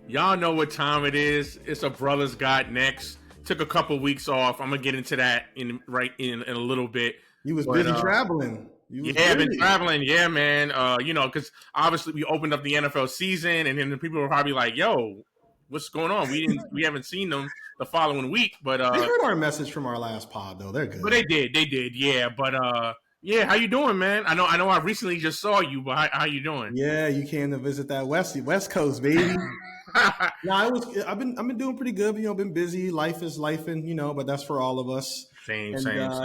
Y'all know what time it is. It's a Brothers Got Next. Took a couple weeks off. I'm gonna get into that in a little bit. You was But busy traveling. I've been traveling. Yeah, man. Because obviously we opened up the NFL season, and then the people were probably like, "Yo, what's going on? We haven't seen them the following week." But they heard our message from our last pod, though. They're good. But they did. Yeah, but yeah. How you doing, man? I know. I recently just saw you, but how you doing? Yeah, you came to visit that West Coast, baby. I've been doing pretty good. Been busy. Life is lifing, but that's for all of us. Same.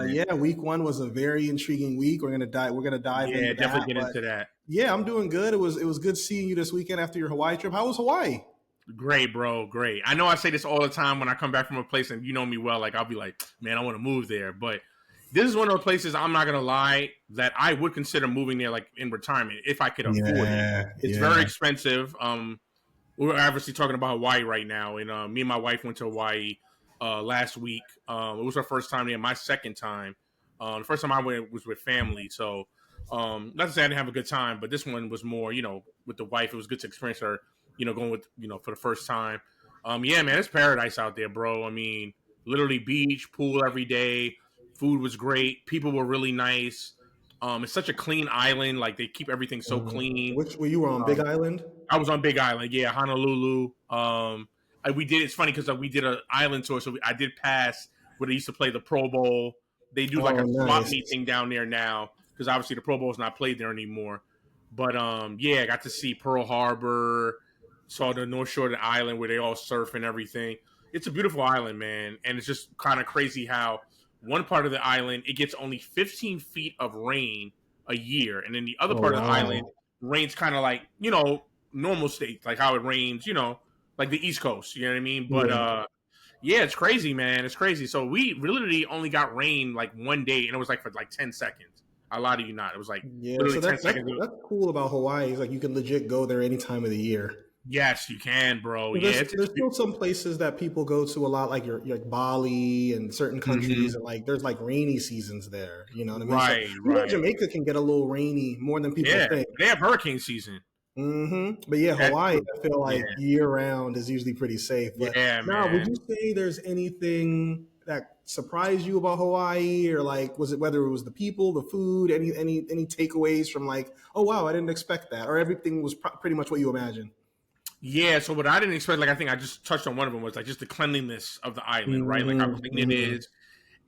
Yeah, week one was a very intriguing week. We're gonna dive into that. Definitely get into that. Yeah, I'm doing good. It was good seeing you this weekend after your Hawaii trip. How was Hawaii? Great, bro. Great. I know I say this all the time when I come back from a place, and you know me well. Like I'll be like, man, I want to move there. But this is one of the places, I'm not gonna lie, that I would consider moving there, like in retirement, if I could afford it. It's very expensive. We're obviously talking about Hawaii right now, and me and my wife went to Hawaii last week. It was our first time there, my second time. The first time I went was with family, so not to say I didn't have a good time, but this one was more, with the wife. It was good to experience her, going with, for the first time. Yeah, man, it's paradise out there, bro. I mean, literally beach, pool every day. Food was great. People were really nice. It's such a clean island. Like they keep everything so clean. Were you on Big Island? I was on Big Island. Yeah, Honolulu. We did. It's funny because we did an island tour, so I did pass where they used to play the Pro Bowl. They do like a swap meet thing down there now because obviously the Pro Bowl is not played there anymore. But I got to see Pearl Harbor. Saw the North Shore of the island where they all surf and everything. It's a beautiful island, man, and it's just kind of crazy how one part of the island, it gets only 15 feet of rain a year. And then the other part of the island rains kind of like, normal states, like how it rains, like the East Coast, you know what I mean? But, it's crazy, man. It's crazy. So we literally only got rain like one day, and it was like for like 10 seconds. I lie to you not. It was like literally 10 seconds. That's cool about Hawaii is like you can legit go there any time of the year. Yes, you can, bro. There's still some places that people go to a lot, like like Bali and certain countries, and like there's like rainy seasons there. You know what I mean? Right, right. Jamaica can get a little rainy more than people think. They have hurricane season. But Hawaii, I feel like year round is usually pretty safe. But man. Would you say there's anything that surprised you about Hawaii, or like whether it was the people, the food, any takeaways from like, oh wow, I didn't expect that, or everything was pretty much what you imagined? Yeah, so what I didn't expect, like I think I just touched on one of them, was like just the cleanliness of the island, right? Like how clean it is,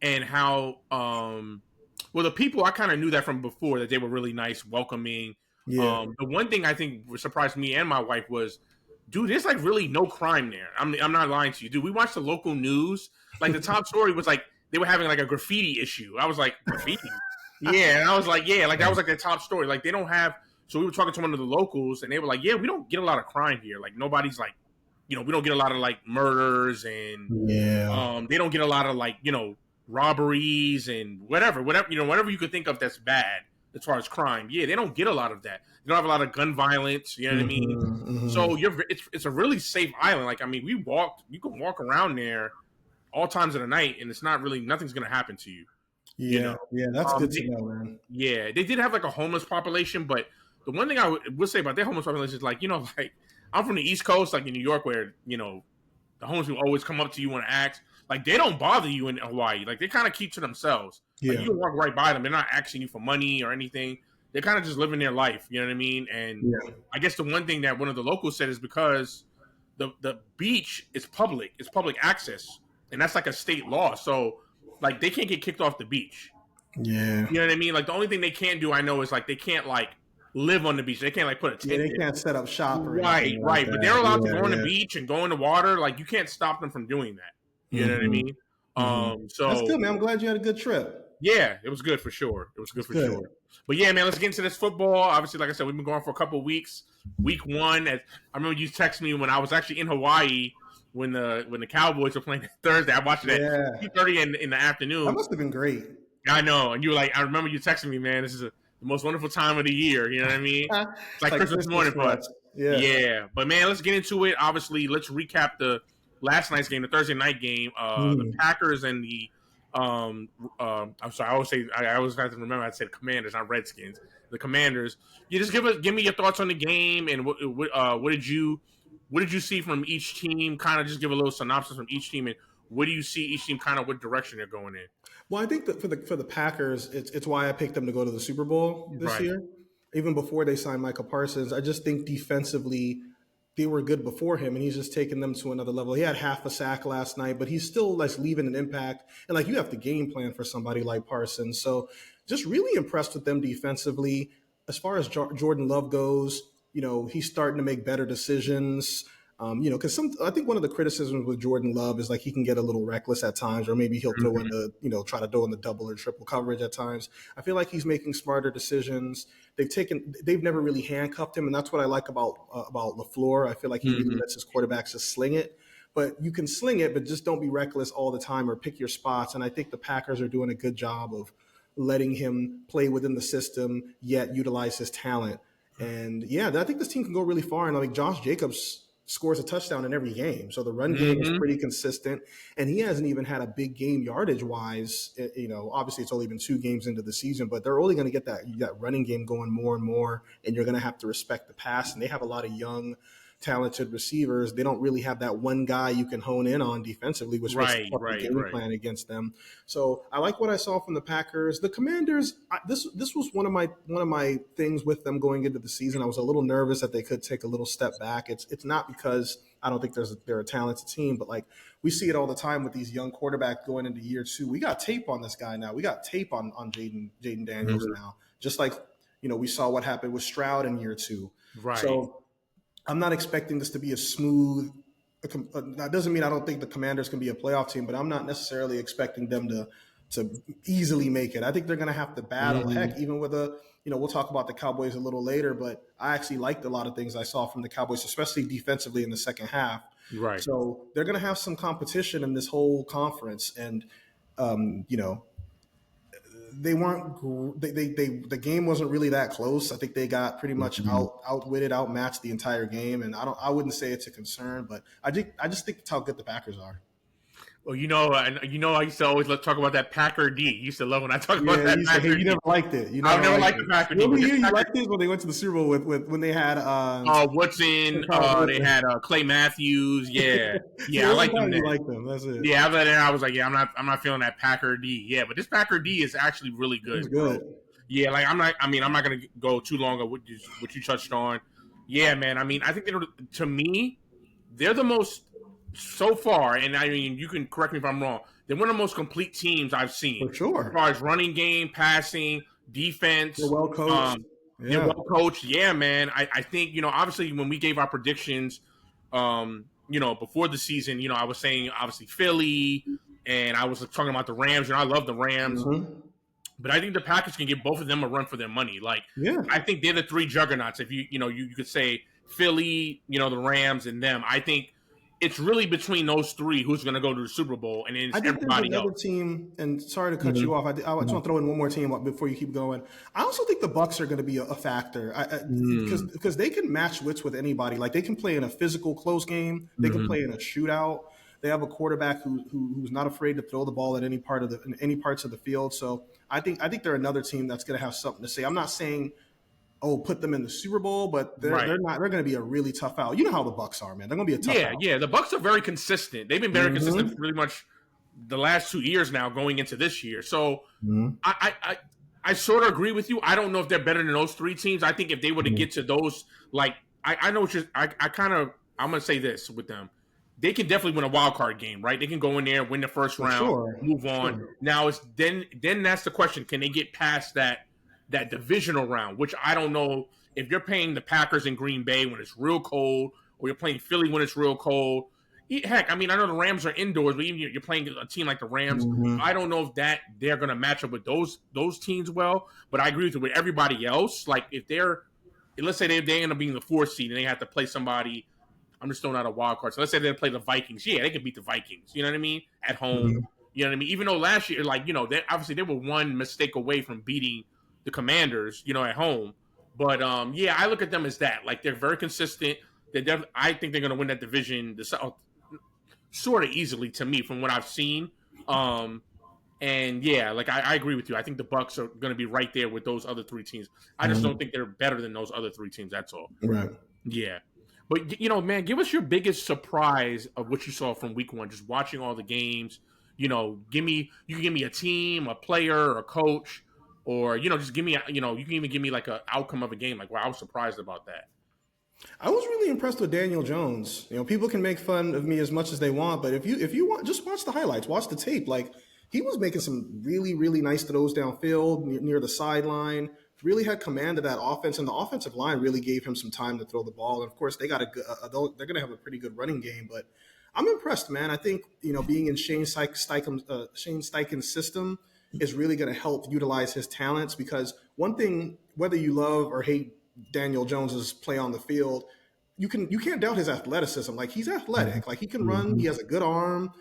and how the people, I kind of knew that from before, that they were really nice, welcoming. The one thing I think surprised me and my wife was, dude, there's like really no crime there. I'm not lying to you, dude. We watched the local news, like the top story was like they were having like a graffiti issue. I was like, graffiti? Yeah, and I was like, yeah, like that was like the top story. Like they don't have. So we were talking to one of the locals, and they were like, yeah, we don't get a lot of crime here. Like, nobody's like, we don't get a lot of, like, murders, and they don't get a lot of, like, robberies and whatever, whatever you could think of that's bad as far as crime. Yeah, they don't get a lot of that. They don't have a lot of gun violence, you know what I mean? So it's a really safe island. Like, I mean, you can walk around there all times of the night, and nothing's going to happen to you. Yeah, that's good to know, man. Yeah, they did have, like, a homeless population, but the one thing I would say about their homeless population is like, like I'm from the East Coast, like in New York, where, the homeless people always come up to you and ask. Like, they don't bother you in Hawaii. Like, they kind of keep to themselves. Like, you can walk right by them. They're not asking you for money or anything. They're kind of just living their life. You know what I mean? And I guess the one thing that one of the locals said is because the beach is public. It's public access. And that's like a state law. So, like, they can't get kicked off the beach. Yeah. You know what I mean? Like, the only thing they can't do, I know, is, like, they can't, like, live on the beach. They can't like put a tent. They can't set up shop. Or right. Like but they're allowed to go on the beach and go in the water. Like you can't stop them from doing that. You know what I mean? So that's good, man. I'm glad you had a good trip. Yeah, it was good for sure. Sure. But yeah, man, let's get into this football. Obviously, like I said, we've been going for a couple of weeks. Week one, I remember you texted me when I was actually in Hawaii when the Cowboys were playing Thursday. I watched it at 2:30 in the afternoon. That must have been great. I know, and you were like, I remember you texting me, man. This is the most wonderful time of the year. You know what I mean? It's like Christmas morning for us. Yeah. But man, let's get into it. Obviously, let's recap the last night's game, the Thursday night game. The Packers and the I'm sorry, I always have to remember I said Commanders, not Redskins. The Commanders. You just give me your thoughts on the game and what what did you see from each team? Kind of just give a little synopsis from each team, and what do you see each team kind of what direction they're going in? Well, I think that for the Packers, it's why I picked them to go to the Super Bowl this Right. year, even before they signed Michael Parsons. I just think defensively they were good before him, and he's just taken them to another level. He had half a sack last night, but he's still like leaving an impact. And like you have to game plan for somebody like Parsons, so just really impressed with them defensively. As far as Jordan Love goes, he's starting to make better decisions. Because I think one of the criticisms with Jordan Love is like he can get a little reckless at times, or maybe he'll throw in try to throw in the double or triple coverage at times. I feel like he's making smarter decisions. They've never really handcuffed him, and that's what I like about LaFleur. I feel like he really lets his quarterbacks just sling it. But you can sling it, but just don't be reckless all the time or pick your spots. And I think the Packers are doing a good job of letting him play within the system, yet utilize his talent. And yeah, I think this team can go really far. And I think Josh Jacobs scores a touchdown in every game. So the run game is pretty consistent, and he hasn't even had a big game yardage wise. Obviously it's only been 2 games into the season, but they're only going to get that running game going more and more, and you're going to have to respect the pass. And they have a lot of young, talented receivers. They don't really have that one guy you can hone in on defensively, which makes a tough game plan against them. So I like what I saw from the Packers. The Commanders, this was one of my things with them going into the season. I was a little nervous that they could take a little step back. It's not because I don't think they're a talented team, but like we see it all the time with these young quarterbacks going into year 2. We got tape on this guy now. We got tape on Jaden Daniels now. Just like we saw what happened with Stroud in year 2. Right. So I'm not expecting this to be a smooth. That doesn't mean I don't think the Commanders can be a playoff team, but I'm not necessarily expecting them to easily make it. I think they're going to have to battle. Heck, even with we'll talk about the Cowboys a little later, but I actually liked a lot of things I saw from the Cowboys, especially defensively in the second half. Right. So they're going to have some competition in this whole conference, and they weren't. The game wasn't really that close. I think they got pretty much outwitted, outmatched the entire game, and I wouldn't say it's a concern, but I just think that's how good the Packers are. Well, I used to always talk about that Packer D. You used to love when I talk about that. You never liked it. I've never liked the Packer D. You liked it when they went to the Super Bowl with when they had Woodson. They had Clay Matthews. Yeah, I like them. You like them. That's it. Yeah, but then I was like, yeah, I'm not feeling that Packer D. Yeah, but this Packer D is actually really good. It's good. Bro. Yeah, like I'm not gonna go too long on what you touched on. Yeah, man. I mean, I think to me, they're the most. So far, and I mean, you can correct me if I'm wrong, they're one of the most complete teams I've seen. For sure. As far as running game, passing, defense. They're well coached. They're well coached. Yeah, man. I think, obviously when we gave our predictions, before the season, I was saying, obviously, Philly, and I was talking about the Rams, and I love the Rams. But I think the Packers can give both of them a run for their money. Like, I think they're the 3 juggernauts. If you could say Philly, the Rams, and them. I think it's really between those 3 who's going to go to the Super Bowl, and then it's everybody else. Another team, and sorry to cut you off. I just want to throw in one more team before you keep going. I also think the Bucs are going to be a factor because they can match wits with anybody. Like they can play in a physical close game. They can play in a shootout. They have a quarterback who's not afraid to throw the ball at any parts of the field. So I think they're another team that's going to have something to say. I'm not saying, put them in the Super Bowl, but they're not. They're going to be a really tough out. You know how the Bucs are, man. They're going to be a tough out. Yeah. The Bucs are very consistent. They've been very consistent for pretty much the last 2 years now, going into this year. So I sort of agree with you. I don't know if they're better than those 3 teams. I think if they were to get to those, like I know what I'm going to say this with them. They can definitely win a wild card game, right? They can go in there, win the first round, move on. Sure. Now it's then that's the question: can they get past that divisional round? Which I don't know if you're playing the Packers in Green Bay when it's real cold, or you're playing Philly when it's real cold. Heck, I mean, I know the Rams are indoors, but even you're playing a team like the Rams, I don't know if they're going to match up with those teams well. But I agree with everybody else. Like if let's say they end up being the 4th seed and they have to play somebody. I'm just throwing out a wild card. So let's say they play the Vikings. Yeah, they can beat the Vikings. You know what I mean? At home. You know what I mean? Even though last year, they were one mistake away from beating the Commanders, at home. But, I look at them as that. Like, they're very consistent. I think they're going to win that division sort of easily to me from what I've seen. I agree with you. I think the Bucs are going to be right there with those other 3 teams. I just don't think they're better than those other 3 teams. That's all. Right. Yeah. But man, give us your biggest surprise of what you saw from week one. Just watching all the games. You can give me a team, a player, a coach, or just give me. You can even give me like an outcome of a game. Like, wow, I was surprised about that. I was really impressed with Daniel Jones. People can make fun of me as much as they want, but if you want, just watch the highlights, watch the tape. Like he was making some really really nice throws downfield near the sideline. Really had command of that offense, and the offensive line really gave him some time to throw the ball. And of course, they got they're going to have a pretty good running game. But I'm impressed, man. I think being in Shane Steichen's system is really going to help utilize his talents because one thing, whether you love or hate Daniel Jones's play on the field, you can't doubt his athleticism. Like he's athletic, like he can run. He has a good arm,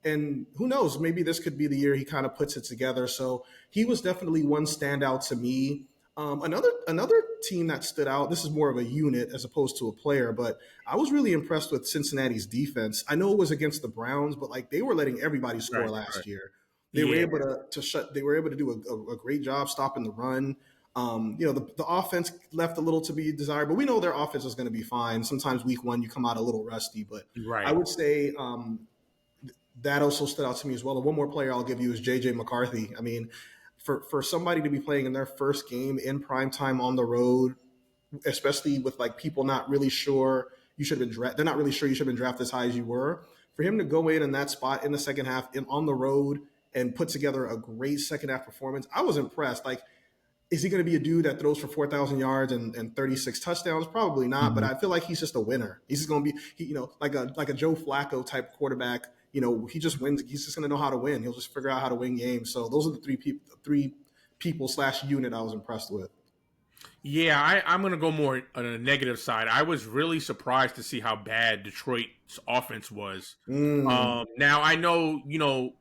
and who knows? Maybe this could be the year he kind of puts it together. So he was definitely one standout to me. Another team that stood out. This is more of a unit as opposed to a player, but I was really impressed with Cincinnati's defense. I know it was against the Browns, but like they were letting everybody score last year. They were able to shut. They were able to do a great job stopping the run. The offense left a little to be desired, but we know their offense is going to be fine. Sometimes week one you come out a little rusty, but I would say that also stood out to me as well. And one more player I'll give you is J.J. McCarthy. I mean, for somebody to be playing in their first game in prime time on the road, especially with like people not really sure you should have been they're not really sure you should have been drafted as high as you were. For him to go in that spot in the second half on the road and put together a great second half performance, I was impressed. Like, is he going to be a dude that throws for 4,000 yards and 36 touchdowns? Probably not, but I feel like he's just a winner. He's just going to be, like a Joe Flacco type quarterback. He just wins. He's just going to know how to win. He'll just figure out how to win games. So those are the three people / unit I was impressed with. Yeah, I'm going to go more on a negative side. I was really surprised to see how bad Detroit's offense was. Now, I know,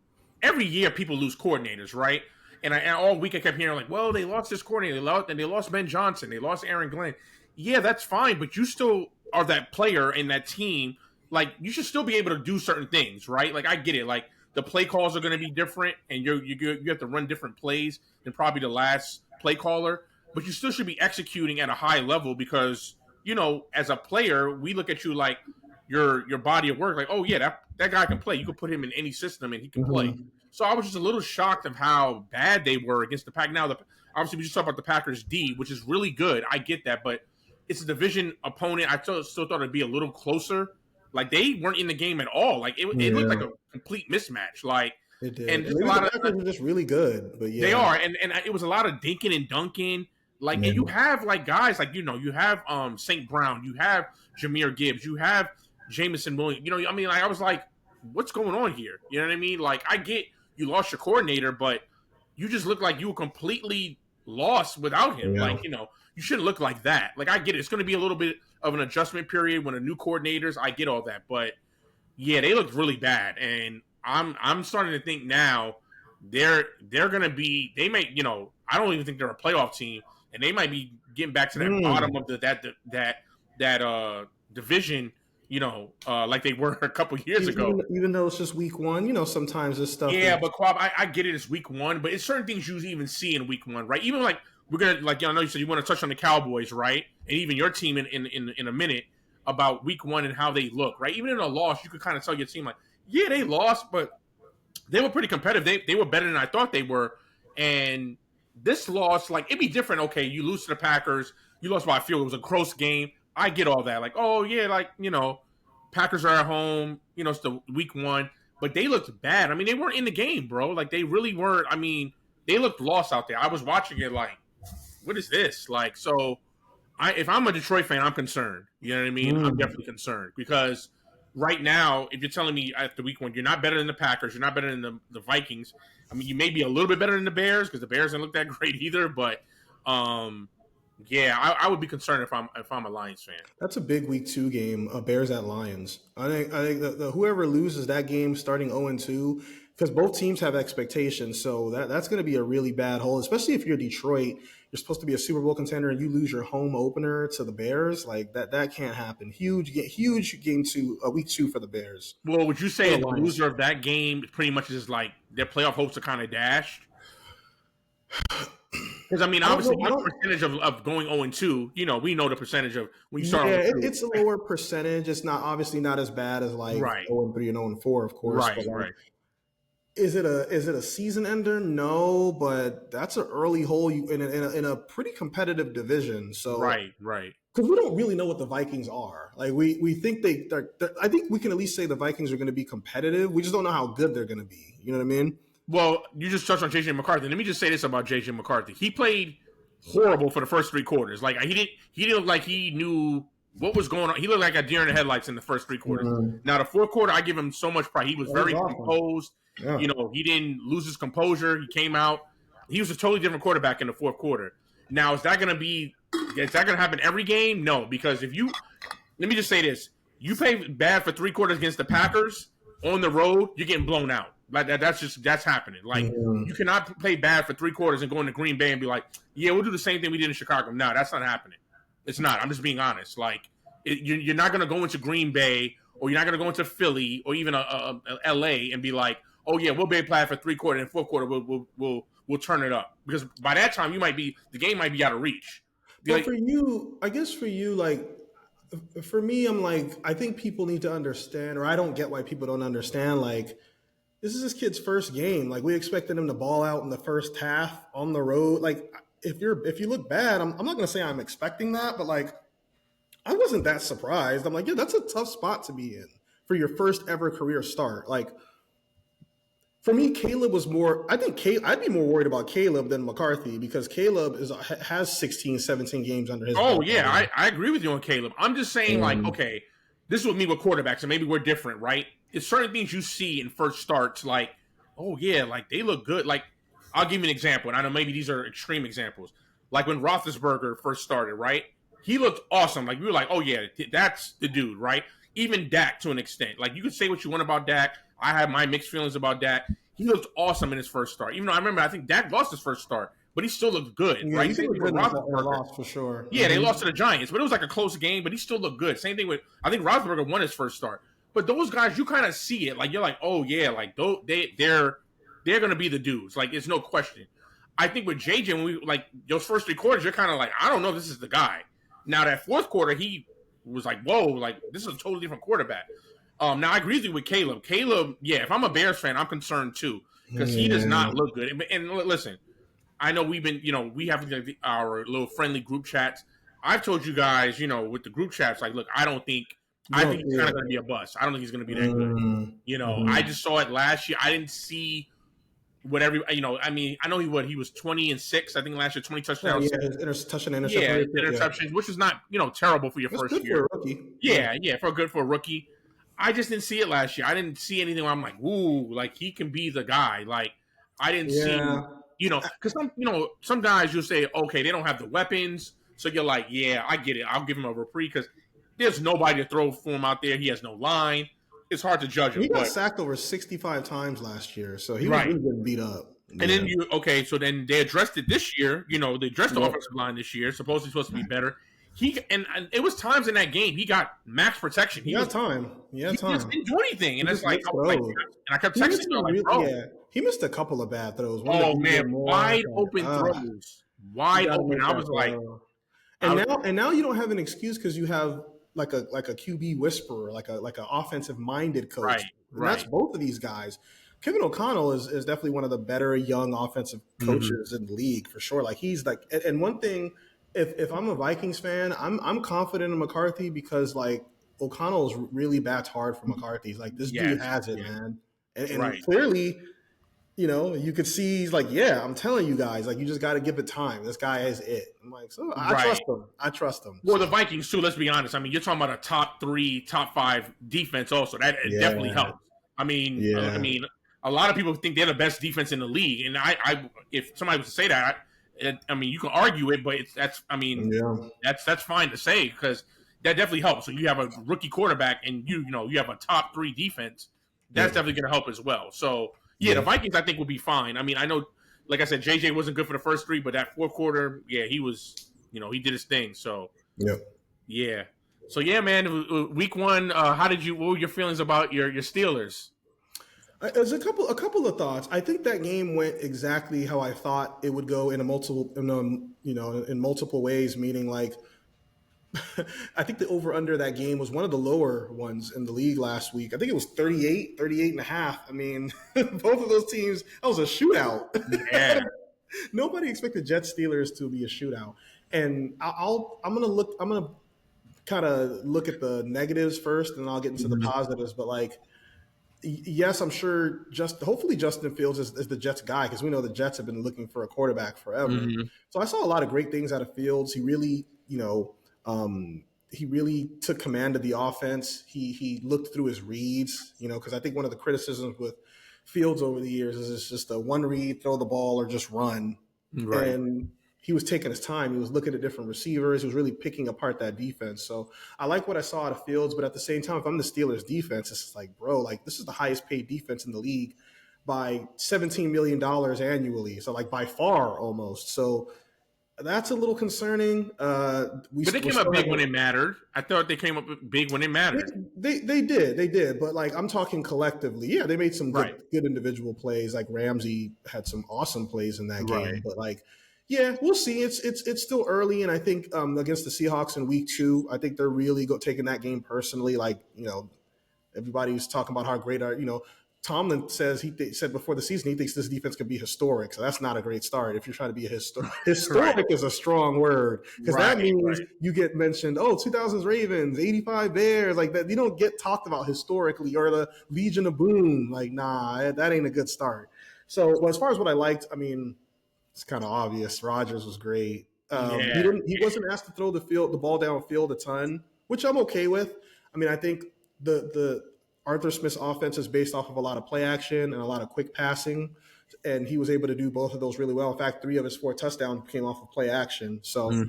every year people lose coordinators, right? And all week I kept hearing like, well, they lost this coordinator, they lost Ben Johnson, they lost Aaron Glenn. Yeah, that's fine, but you still are that player in that team. Like, you should still be able to do certain things, right? Like, I get it. Like, the play calls are going to be different, and you have to run different plays than probably the last play caller. But you still should be executing at a high level because, as a player, we look at you like your body of work. Like, oh, yeah, that guy can play. You can put him in any system, and he can play. So I was just a little shocked of how bad they were against the Pack. Now, obviously, we just talked about the Packers' D, which is really good. I get that, but it's a division opponent. I still thought it'd be a little closer. Like, they weren't in the game at all. Like, it looked like a complete mismatch. Like, it did. And a lot of Packers were just really good. But yeah, they are, and it was a lot of dinking and dunking. Like, and you have like guys like you have St. Brown, you have Jahmyr Gibbs, you have Jameson Williams. I was like, what's going on here? You know what I mean? Like, I get you lost your coordinator, but you just look like you were completely lost without him. Yeah. Like, you shouldn't look like that. Like, I get it. It's going to be a little bit of an adjustment period when a new coordinators. I get all that, but yeah, they looked really bad, and I'm starting to think now they're going to be. They may, I don't even think they're a playoff team, and they might be getting back to that bottom of that division. Like they were a couple years ago. Even though it's just week one, sometimes this stuff. Yeah, but Kwab, I get it. It's week one, but it's certain things you even see in week one, right? Even like we're gonna I know you said you want to touch on the Cowboys, right? And even your team in a minute about week one and how they look, right? Even in a loss, you could kind of tell your team like, yeah, they lost, but they were pretty competitive. They were better than I thought they were, and this loss, like it'd be different. Okay, you lose to the Packers, you lost by a field. It was a close game. I get all that. Like, oh yeah, like Packers are at home. It's the week one, but they looked bad. I mean, they weren't in the game, bro. Like, they really weren't. I mean, they looked lost out there. I was watching it like, what is this? Like, so if I'm a Detroit fan, I'm concerned. You know what I mean? I'm definitely concerned because right now, if you're telling me after week one, you're not better than the Packers, you're not better than the Vikings. I mean, you may be a little bit better than the Bears because the Bears didn't look that great either, but yeah, I would be concerned if I'm a Lions fan. That's a big week 2 game, Bears at Lions. I think the whoever loses that game starting 0-2, because both teams have expectations, so that's going to be a really bad hole, especially if you're Detroit. You're supposed to be a Super Bowl contender and you lose your home opener to the Bears. Like that can't happen. Huge game 2, week 2 for the Bears. Well, would you say the loser of that game pretty much is like their playoff hopes are kind of dashed? Because I mean, I don't obviously, know. I the don't. percentage of going 0-2. We know the percentage of when you start Yeah, 0-2. it's a lower percentage. It's not obviously not as bad as like Right, 0-3 and 0-4, of course. right, But like, right, is it a season ender? No, but that's an early hole in a pretty competitive division. So right, right. because we don't really know what the Vikings are. Like we think I think we can at least say the Vikings are going to be competitive. We just don't know how good they're going to be. You know what I mean? Well, you just touched on JJ McCarthy. Let me just say this about JJ McCarthy. He played horrible for the first 3 quarters. Like he didn't look like he knew what was going on. He looked like a deer in the headlights in the first 3 quarters. Now the fourth quarter, I give him so much pride. He was very composed. Yeah. He didn't lose his composure. He came out. He was a totally different quarterback in the fourth quarter. Now, is that going to happen every game? No, because let me just say this. You play bad for 3 quarters against the Packers on the road, you're getting blown out. Like that's happening. Like you cannot play bad for 3 quarters and go into Green Bay and be like, yeah, we'll do the same thing we did in Chicago. No, that's not happening. It's not. I'm just being honest. Like you're not going to go into Green Bay or you're not going to go into Philly or even a LA and be like, oh yeah, we'll be bad for 3 quarters and fourth quarter we'll turn it up, because by that time the game might be out of reach. But like, for you, like for me, I'm like, I think people need to understand, or I don't get why people don't understand. Like, this is this kid's first game. Like, we expected him to ball out in the first half on the road. Like, if you look bad, I'm not going to say I'm expecting that, but like, I wasn't that surprised. I'm like, yeah, that's a tough spot to be in for your first ever career start. Like, for me, Caleb was more. I think I'd be more worried about Caleb than McCarthy, because Caleb has 16, 17 games under his belt. Oh yeah, I agree with you on Caleb. I'm just saying, like, okay, this is with me with quarterbacks, and maybe we're different, right? It's certain things you see in first starts, like, oh yeah, like they look good. Like, I'll give you an example, and I know maybe these are extreme examples. Like when Roethlisberger first started, right? He looked awesome. Like we were like, oh yeah, that's the dude, right? Even Dak to an extent. Like you could say what you want about Dak. I have my mixed feelings about Dak. He looked awesome in his first start. Even though I think Dak lost his first start, but he still looked good, right? He looked good. Lost for sure. Yeah, they lost to the Giants, but it was like a close game, but he still looked good. Same thing with, I think Roethlisberger won his first start. But those guys, you kind of see it. Like, you're like, oh yeah, like they're going to be the dudes. Like, it's no question. I think with JJ, when we, like, those first 3 quarters, you're kind of like, I don't know if this is the guy. Now, that fourth quarter, he was like, whoa, like, this is a totally different quarterback. Now, I agree with Caleb. Caleb, yeah, if I'm a Bears fan, I'm concerned too, because he does not look good. And listen, I know we have our little friendly group chats. I've told you guys, with the group chats, like, look, I think he's kind of going to be a bust. I don't think he's going to be that good. I just saw it last year. I didn't see whatever, I mean, I know he was 20-6, I think last year, 20 touchdowns. Yeah, interception. Yeah, interceptions, which is not, terrible for your first year. For a rookie. Yeah, for a rookie. I just didn't see it last year. I didn't see anything where I'm like, ooh, like he can be the guy. Like I didn't see, because some guys you'll say, okay, they don't have the weapons, so you're like, yeah, I get it. I'll give him a reprieve because there's nobody to throw for him out there. He has no line. It's hard to judge him. He got sacked over 65 times last year, so he was really getting beat up. And then so then they addressed it this year. They addressed the offensive line this year. Supposedly supposed to be better. And it was times in that game he got max protection. He got time. He just didn't do anything, and it's like, and I kept texting him like, bro. Yeah, he missed a couple of bad throws. Wide open throws, wide open. I was like, and now you don't have an excuse because you have like a QB whisperer, like an offensive minded coach. Right. That's both of these guys. Kevin O'Connell is definitely one of the better young offensive coaches in the league for sure. Like he's like, and one thing. If I'm a Vikings fan, I'm confident in McCarthy because like O'Connell's really bats hard for McCarthy. He's like, this dude has it, man. And clearly, you could see he's like, yeah, I'm telling you guys, like you just got to give it time. This guy is it. I'm like, so I trust him. Well, the Vikings too. Let's be honest. I mean, you're talking about a top 3, top 5 defense. Also, that definitely helps. I mean, a lot of people think they're the best defense in the league, and I if somebody was to say that. I mean, you can argue it, but that's fine to say because that definitely helps. So you have a rookie quarterback, and you have a top 3 defense. That's definitely going to help as well. So the Vikings I think will be fine. I mean, I know, like I said, JJ wasn't good for the first 3, but that fourth quarter, he was, he did his thing. So yeah. So man, week 1, what were your feelings about your Steelers? There's a couple of thoughts. I think that game went exactly how I thought it would go in a multiple, in multiple ways. Meaning, like, I think the over under that game was one of the lower ones in the league last week. I think it was 38 and a half. I mean, both of those teams, that was a shootout. Yeah. Nobody expected Jets Steelers to be a shootout. And I'm gonna kind of look at the negatives first, and I'll get into the positives. But like, yes, I'm sure hopefully Justin Fields is the Jets guy, because we know the Jets have been looking for a quarterback forever. Mm-hmm. So I saw a lot of great things out of Fields. He really, he really took command of the offense. He looked through his reads, because I think one of the criticisms with Fields over the years is it's just a one read, throw the ball, or just run. Right. And he was taking his time. He was looking at different receivers. He was really picking apart that defense. So I like what I saw out of Fields, but at the same time, if I'm the Steelers defense, it's just like, bro, like, this is the highest paid defense in the league by $17 million annually. So, like, by far almost. So that's a little concerning. But they came up big when it mattered. I thought they came up big when it mattered. They did. But, like, I'm talking collectively. Yeah, they made some good individual plays. Like, Ramsey had some awesome plays in that game. But, like, yeah, we'll see. It's still early, and I think against the Seahawks in week 2, I think they're really taking that game personally. Like, everybody's talking about how great Tomlin says said before the season he thinks this defense could be historic. So that's not a great start if you're trying to be a historic is a strong word, because that means you get mentioned. Oh, 2000s Ravens, 85 Bears, like that. You don't get talked about historically, or the Legion of Boom. Like, nah, that ain't a good start. So, as far as what I liked, I mean, it's kind of obvious. Rodgers was great. He wasn't asked to throw the ball downfield a ton, which I'm okay with. I mean, I think the Arthur Smith's offense is based off of a lot of play action and a lot of quick passing, and he was able to do both of those really well. In fact, 3 of his 4 touchdowns came off of play action. So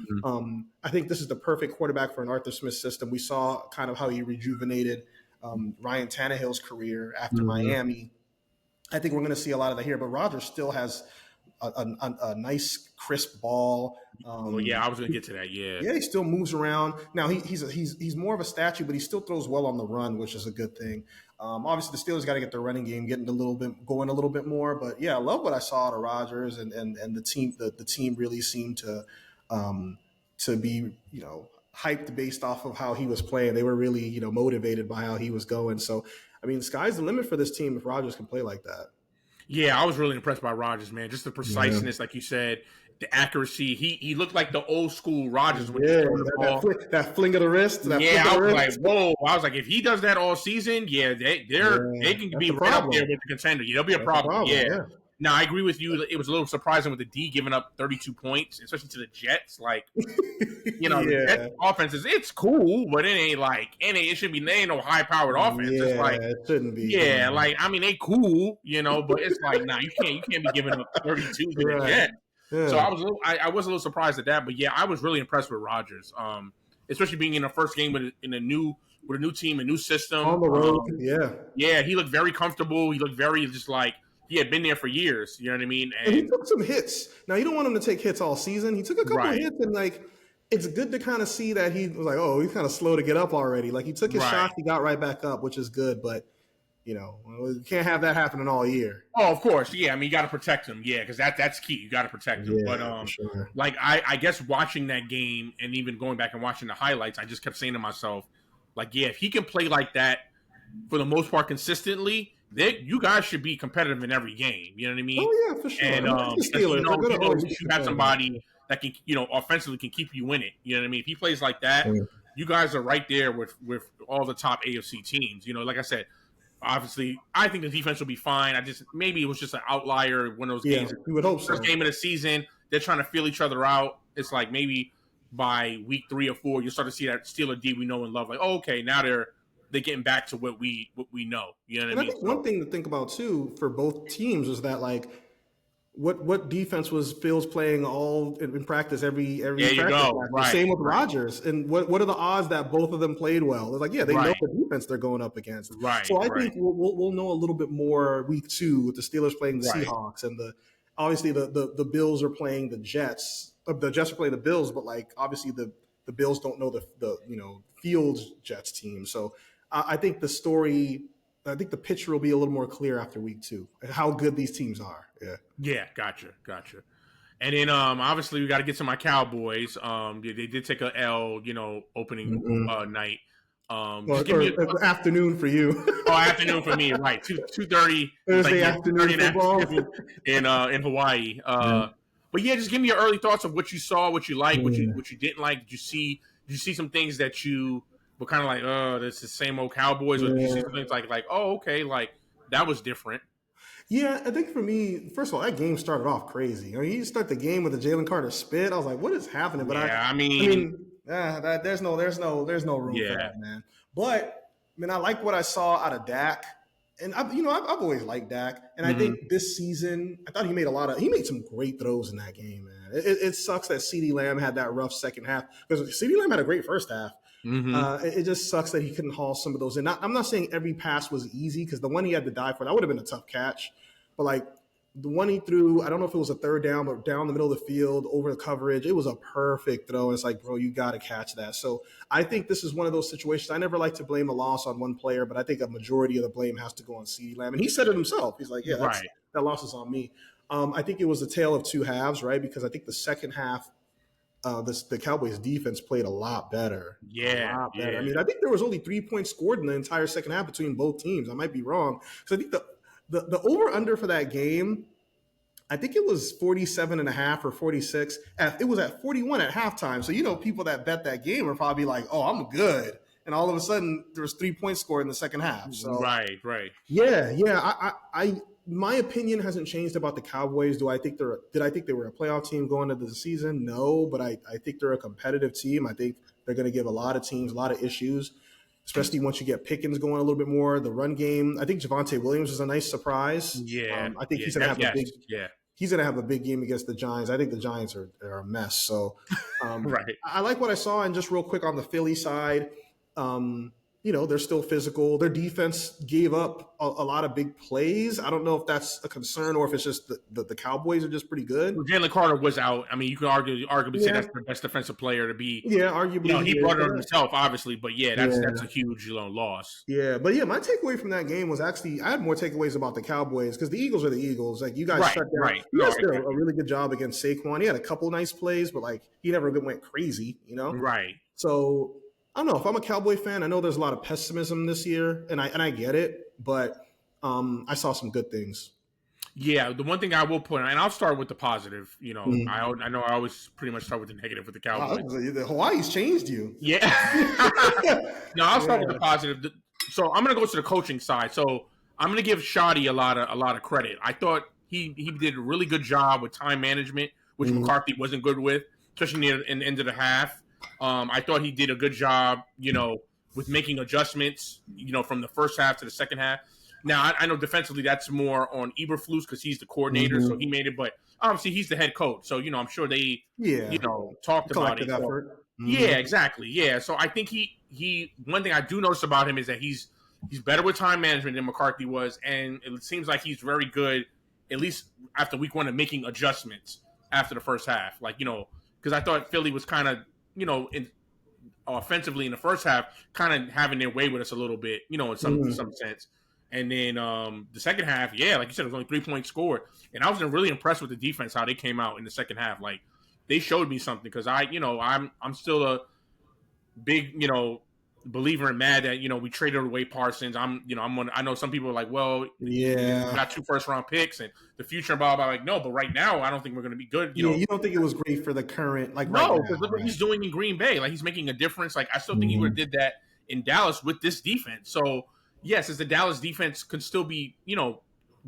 I think this is the perfect quarterback for an Arthur Smith system. We saw kind of how he rejuvenated Ryan Tannehill's career after Miami. I think we're going to see a lot of that here, but Rodgers still has a nice crisp ball. I was going to get to that. Yeah, he still moves around. Now he's more of a statue, but he still throws well on the run, which is a good thing. Obviously, the Steelers got to get their running game going a little bit more. But yeah, I love what I saw out of Rodgers, and the team. The team really seemed to be hyped based off of how he was playing. They were really motivated by how he was going. So I mean, the sky's the limit for this team if Rodgers can play like that. Yeah, I was really impressed by Rodgers, man. Just the preciseness, like you said, the accuracy. He looked like the old school Rodgers when he threw the ball. That fling of the wrist. I was like, whoa. I was like, if he does that all season, they can be right up there with the contender. There'll be a problem. Yeah. Now, I agree with you. It was a little surprising with the D giving up 32 points, especially to the Jets. Like, the Jets offense it's cool, but it shouldn't be. They ain't no high-powered offense. Yeah, it's like, it shouldn't be. Yeah, like, I mean, they cool, but it's like, nah, you can't be giving up 32 to the Jets. Yeah. So I was a little surprised at that, but yeah, I was really impressed with Rodgers, especially being in the first game with a new team, a new system on the road. Yeah, he looked very comfortable. He looked very just like he had been there for years. You know what I mean? And he took some hits. Now, you don't want him to take hits all season. He took a couple of hits, and like, it's good to kind of see that he was like, oh, he's kind of slow to get up already. Like, he took his shot, he got right back up, which is good, but you can't have that happening all year. Oh, of course. Yeah. I mean, you got to protect him. Yeah. Cause that's key. You got to protect him. Yeah, but, sure. Like, I guess watching that game and even going back and watching the highlights, I just kept saying to myself, like, yeah, if he can play like that for the most part consistently, you guys should be competitive in every game. You know what I mean? Oh, yeah, for sure. And, you have somebody that can, offensively can keep you in it. You know what I mean? If he plays like that, you guys are right there with all the top AFC teams. Like I said, obviously, I think the defense will be fine. Maybe it was just an outlier, one of those games. We would hope so. First game of the season, they're trying to feel each other out. It's like maybe by week 3 or 4, you'll start to see that Steeler D we know and love. Like, oh, okay, now they're getting back to what we know. You know what I mean? I think one thing to think about too for both teams is that, like, what defense was Fields playing all in practice every there practice? You go. Right. Same with Rodgers. And what are the odds that both of them played well? It's like, yeah, they know the defense they're going up against. Right. So I think we'll know a little bit more week 2 with the Steelers playing the Seahawks, and obviously the Bills are playing the Jets. The Jets are playing the Bills, but like obviously the Bills don't know the Fields Jets team. So I think the story I think the picture will be a little more clear after week 2, how good these teams are. Yeah. Yeah, gotcha. And then obviously we got to get to my Cowboys. They did take a L, opening night. Just give me afternoon for you. Afternoon for me, right? 2:30 Thursday afternoon football in Hawaii. But yeah, just give me your early thoughts of what you saw, what you liked, what you didn't like. Did you see some things that you were kind of like, oh, this is the same old Cowboys, or did you see some things like, oh, okay, like that was different? Yeah, I think for me, first of all, that game started off crazy. I mean, you start the game with the Jalen Carter spit. I was like, what is happening? But there's no room for that, man. But I mean, I like what I saw out of Dak, and I've always liked Dak, and I think this season, I thought he made some great throws in that game, man. It sucks that CeeDee Lamb had that rough second half, because CeeDee Lamb had a great first half. It just sucks that he couldn't haul some of those in. I'm not saying every pass was easy, because the one he had to die for, that would have been a tough catch. But like the one he threw, I don't know if it was a third down, but down the middle of the field over the coverage, it was a perfect throw. It's like, bro, you got to catch that. So I think this is one of those situations. I never like to blame a loss on one player, but I think a majority of the blame has to go on CeeDee Lamb. And he said it himself. He's like, yeah, that loss is on me. I think it was a tale of two halves, right? Because I think the second half, the Cowboys defense played a lot better. Yeah, a lot better. I mean, I think there was only 3 points scored in the entire second half between both teams. I might be wrong. So I think the over-under for that game, I think it was 47.5 or 46. It was at 41 at halftime. So, people that bet that game are probably like, oh, I'm good. And all of a sudden, there was 3 points scored in the second half. So, right. Yeah. My opinion hasn't changed about the Cowboys. Did I think they were a playoff team going into the season? No, but I think they're a competitive team. I think they're going to give a lot of teams a lot of issues, especially once you get Pickens going a little bit more. The run game, I think Javonte Williams is a nice surprise. Yeah, I think he's going to have a big game against the Giants. I think the Giants are a mess. So, right. I like what I saw. And just real quick on the Philly side, they're still physical. Their defense gave up a lot of big plays. I don't know if that's a concern or if it's just the Cowboys are just pretty good. Well, Jalen Carter was out. I mean, you could arguably say that's the best defensive player to be. Yeah, arguably. He brought it on himself, obviously, but that's a huge loss. Yeah, but my takeaway from that game was actually, I had more takeaways about the Cowboys, because the Eagles are the Eagles. Like, you guys shut down. Right. You guys did a really good job against Saquon. He had a couple nice plays, but like he never went crazy, Right. So I don't know. If I'm a Cowboy fan, I know there's a lot of pessimism this year, and I get it, but I saw some good things. Yeah, the one thing I will point out, and I'll start with the positive. I know I always pretty much start with the negative with the Cowboys. The Hawaii's changed you. Yeah. No, I'll start with the positive. So I'm going to go to the coaching side. So I'm going to give Shoddy a lot of credit. I thought he did a really good job with time management, which McCarthy wasn't good with, especially near the end of the half. I thought he did a good job, with making adjustments, from the first half to the second half. Now, I know defensively that's more on Eberflus because he's the coordinator, so he made it. But obviously he's the head coach, so I'm sure they, talked about it. Yeah, exactly. Yeah, so I think he one thing I do notice about him is that he's better with time management than McCarthy was, and it seems like he's very good, at least after week one, of making adjustments after the first half. Like because I thought Philly was kind of offensively in the first half, kind of having their way with us a little bit, in some sense. And then the second half, like you said, it was only 3 points scored. And I was really impressed with the defense, how they came out in the second half. Like, they showed me something, because I'm still a big, believer and mad that, we traded away Parsons. I know some people are like, well, we got 2 first-round picks and the future and blah, blah, like, no, but right now, I don't think we're going to be good. You don't think it was great for the current, like, no, because look what he's doing in Green Bay. Like, he's making a difference. Like, I still think he would have did that in Dallas with this defense. So, yes, as the Dallas defense could still be,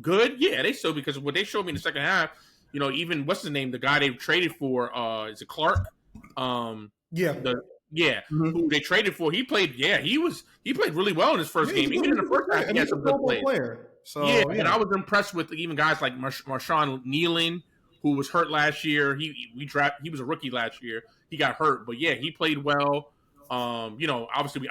good. Yeah, they still, because what they showed me in the second half, even, what's the name? The guy they traded for, is it Clark? Who they traded for. He played. Yeah, he played really well in his first game. Even in the first half, he had some good plays. So, and I was impressed with even guys like Marshawn Nealon, who was hurt last year. He was a rookie last year. He got hurt, but he played well. Obviously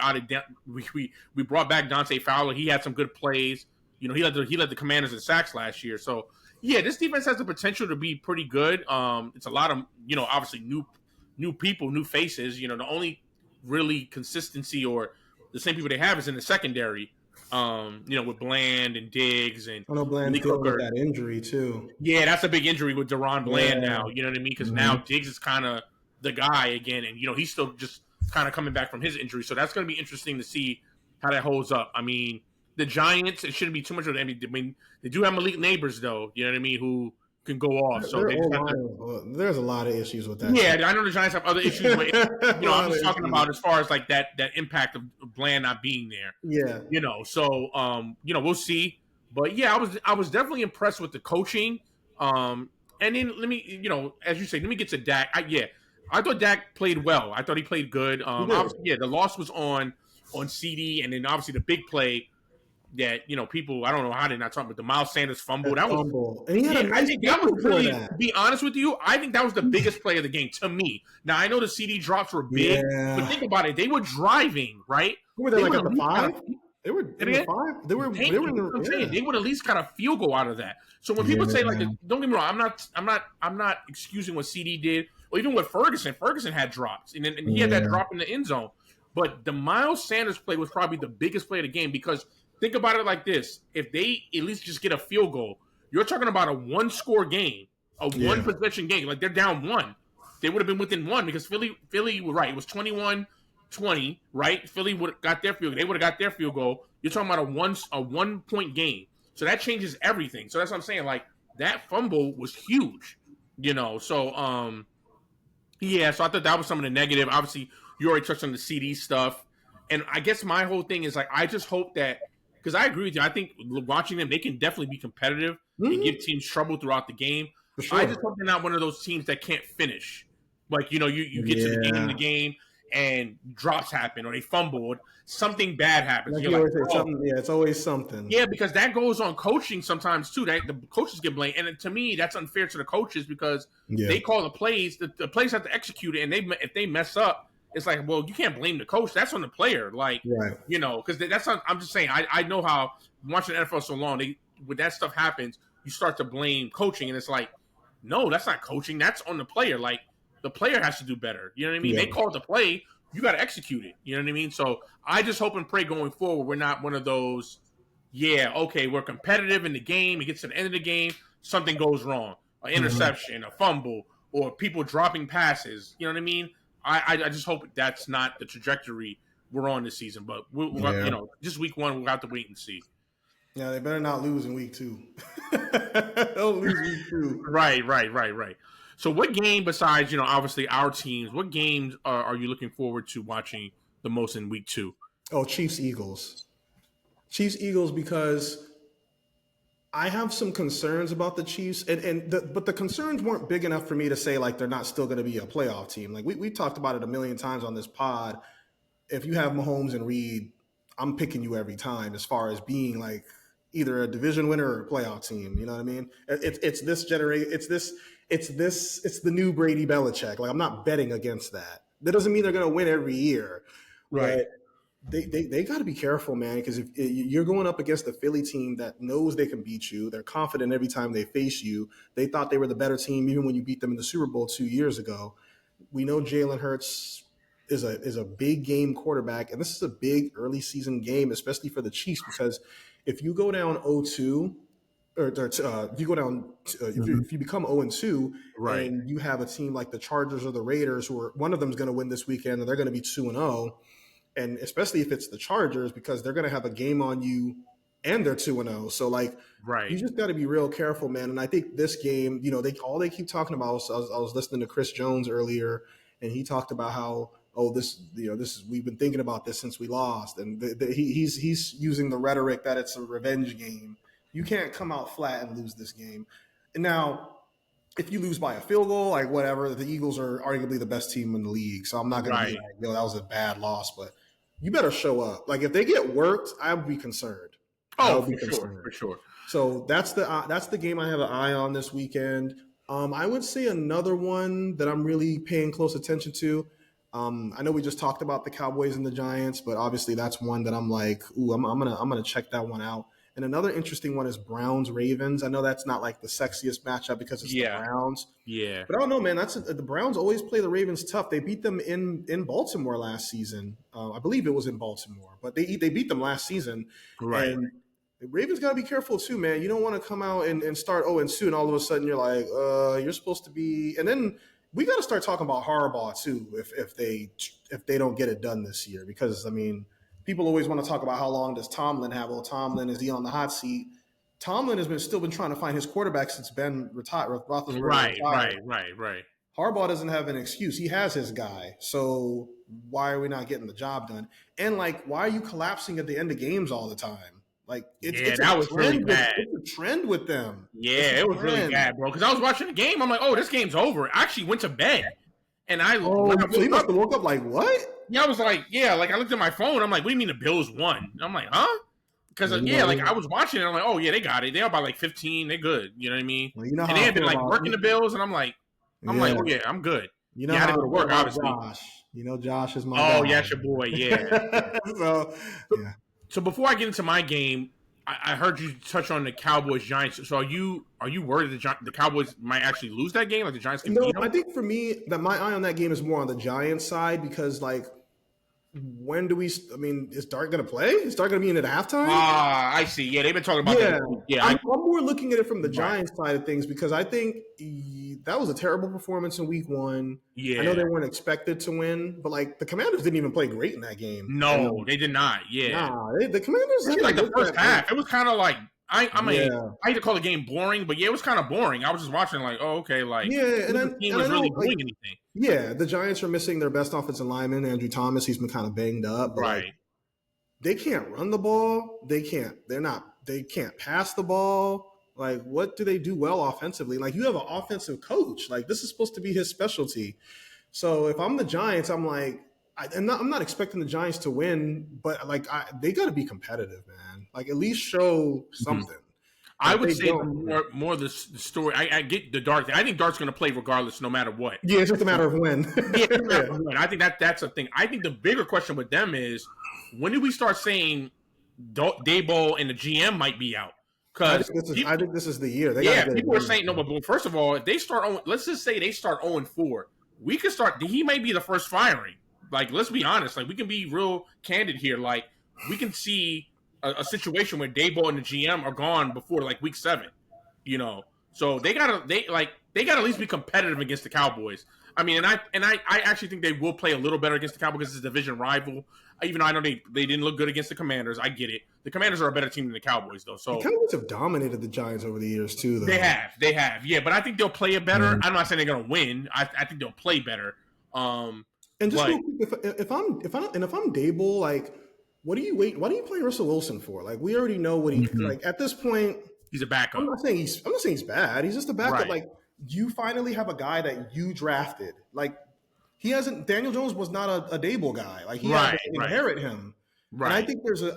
we brought back Dante Fowler. He had some good plays. He led the Commanders in sacks last year. So this defense has the potential to be pretty good. It's a lot of obviously new people, new faces. The only really consistency or the same people they have is in the secondary with Bland and Diggs and I know Bland's Lee dealing with Hooker. that injury too. Yeah, that's a big injury with Deron Bland now. You know what I mean? Because now Diggs is kind of the guy again, and he's still just kind of coming back from his injury. So that's going to be interesting to see how that holds up. I mean, the Giants, it shouldn't be too much of them. I mean, they do have Malik Neighbors though. You know what I mean? Who can go off? So they just have to, there's a lot of issues with that. Yeah, I know the Giants have other issues. But I'm just talking about as far as like that impact of Bland not being there. Yeah. So we'll see. But yeah, I was definitely impressed with the coaching. And then let me, as you say, let me get to Dak. I thought Dak played well. I thought he played good. Obviously, the loss was on CD, and then obviously the big play that people, I don't know how they're not talking about the Miles Sanders fumble. That was, and he had a nice I think that was really, to be honest with you, I think that was the biggest play of the game to me. Now I know the CD drops were big, but think about it. They were driving, right? Were they like at the 5? They were in the 5. They were in the. They would at least got a field goal out of that. So when people say like, don't get me wrong, I'm not excusing what CD did, or even what Ferguson. Ferguson had drops, and he had that drop in the end zone. But the Miles Sanders play was probably the biggest play of the game because think about it like this: if they at least just get a field goal, you're talking about a 1-score game, a 1-possession game. Like they're down 1, they would have been within 1 because Philly was right. It was 21-20, right? Philly would have got their field goal. They would have got their field goal. You're talking about a 1-point game. So that changes everything. So that's what I'm saying. Like that fumble was huge, So, so I thought that was some of the negative. Obviously, you already touched on the CD stuff. And I guess my whole thing is like, I just hope that, because I agree with you. I think watching them, they can definitely be competitive and give teams trouble throughout the game. Sure. I just hope they're not one of those teams that can't finish. Like, you get to the game and drops happen or they fumbled, something bad happens. Like you're like, it's always something. Yeah, because that goes on coaching sometimes too. That the coaches get blamed, and to me, that's unfair to the coaches because they call the plays. The plays have to execute it, and if they mess up, it's like, well, you can't blame the coach. That's on the player. Like, because that's not, I'm just saying. I know how watching the NFL so long, when that stuff happens, you start to blame coaching, and it's like, no, that's not coaching. That's on the player. Like, the player has to do better. You know what I mean? They called the play. You got to execute it. You know what I mean? So I just hope and pray going forward we're not one of those, we're competitive in the game. It gets to the end of the game, something goes wrong. An interception, a fumble, or people dropping passes. You know what I mean? I just hope that's not the trajectory we're on this season. But, just week 1, we'll have to wait and see. Yeah, they better not lose in week 2. Don't lose week 2. Right. So what game besides, obviously our teams, what games are you looking forward to watching the most in week 2? Oh, Chiefs-Eagles. Chiefs-Eagles because I have some concerns about the Chiefs, but the concerns weren't big enough for me to say, like, they're not still going to be a playoff team. Like, we talked about it a million times on this pod. If you have Mahomes and Reed, I'm picking you every time as far as being, like, either a division winner or a playoff team. You know what I mean? It's this generation. It's the new Brady Belichick. Like, I'm not betting against that. That doesn't mean they're going to win every year. Right. But they got to be careful, man, because if you're going up against a Philly team that knows they can beat you, they're confident every time they face you. They thought they were the better team even when you beat them in the Super Bowl 2 years ago. We know Jalen Hurts is a big game quarterback, and this is a big early season game, especially for the Chiefs, because if you go down 0-2, if you go down, if you become 0-2, right, and you have a team like the Chargers or the Raiders, who one of them is going to win this weekend, and they're going to be 2-0, and especially if it's the Chargers, because they're going to have a game on you, and they're 2-0. So you just got to be real careful, man. And I think this game, they keep talking about. I was listening to Chris Jones earlier, and he talked about how we've been thinking about this since we lost, and he's using the rhetoric that it's a revenge game. You can't come out flat and lose this game. And now, if you lose by a field goal, like whatever, the Eagles are arguably the best team in the league. So I'm not going to be like, that was a bad loss, but you better show up. Like if they get worked, I would be concerned. Oh, for sure. So that's the game I have an eye on this weekend. I would say another one that I'm really paying close attention to. I know we just talked about the Cowboys and the Giants, but obviously that's one that I'm like, ooh, I'm gonna check that one out. And another interesting one is Browns Ravens. I know that's not like the sexiest matchup because it's the Browns. Yeah. But I don't know, man. The Browns always play the Ravens tough. They beat them in Baltimore last season. I believe it was in Baltimore, but they beat them last season. Right. And the Ravens got to be careful too, man. You don't want to come out and start 0-2, and all of a sudden you're like, you're supposed to be. And then we got to start talking about Harbaugh too, if they don't get it done this year, because I mean, people always want to talk about how long does Tomlin have. Well, Tomlin, is he on the hot seat? Tomlin has still been trying to find his quarterback since Ben retired. Right. Harbaugh doesn't have an excuse. He has his guy. So why are we not getting the job done? And like, why are you collapsing at the end of games all the time? Like, that was really bad. It's a trend with them. Yeah, it was really bad, bro. Because I was watching the game. I'm like, oh, this game's over. I actually went to bed. And so you must have woke up like, what? Yeah, I was like, I looked at my phone. I'm like, what do you mean the Bills won? And I'm like, huh? Because, I was watching it. I'm like, oh, yeah, they got it. They're up by like 15. They're good. You know what I mean? Well, you know and they had been like working the Bills. And I'm like, oh, yeah, I'm good. You know how to go to work, obviously. Josh. You know, Josh is my guy. Oh, yeah, it's your boy. Yeah. So before I get into my game, I heard you touch on the Cowboys Giants. So are you worried the Cowboys might actually lose that game? Like the Giants can beat them? I think for me that my eye on that game is more on the Giants side, because like, when do we? I mean, is Dart going to play? Is Dart going to be in at halftime? I see. Yeah, they've been talking about that. Yeah, I'm more looking at it from the Giants side of things, because I think that was a terrible performance in week 1. Yeah, I know they weren't expected to win, but like the Commanders didn't even play great in that game. No, they did not. Yeah, the Commanders like the first half. It was kind of like I hate to call the game boring, but yeah, it was kind of boring. I was just watching like, oh, okay, like the team was really doing anything. Yeah, the Giants are missing their best offensive lineman, Andrew Thomas. He's been kind of banged up. But right. Like, they can't run the ball. They can't pass the ball. Like, what do they do well offensively? Like, you have an offensive coach. Like, this is supposed to be his specialty. So if I'm the Giants, I'm like, I'm not expecting the Giants to win, but like, they got to be competitive, man. Like, at least show something. Mm-hmm. I would say more the story. I get the Dart thing. I think Dart's going to play regardless, no matter what. Yeah, it's just a matter of when. I think that's a thing. I think the bigger question with them is, when do we start saying Daboll and the GM might be out? Because I think this is the year. People are saying no. But first of all, if they start, let's just say they start 0-4, we could start. He may be the first firing. Like, let's be honest. Like, we can be real candid here. Like, we can see a situation where Daboll and the GM are gone before like week 7, you know. So they gotta at least be competitive against the Cowboys. I mean, and I actually think they will play a little better against the Cowboys because it's a division rival. Even though I know they didn't look good against the Commanders, I get it. The Commanders are a better team than the Cowboys, though. So the Cowboys have dominated the Giants over the years too, though. They have, yeah. But I think they'll play it better. Mm-hmm. I'm not saying they're gonna win. I think they'll play better. And just real quick, if I'm Daboll, like, what are you waiting? Why are you playing Russell Wilson for? Like, we already know what he like. At this point, he's a backup. I'm not saying he's bad. He's just a backup. Right. Like, you finally have a guy that you drafted. Like, he hasn't. Daniel Jones was not a Daboll guy. Like, he had to inherit him. Right. And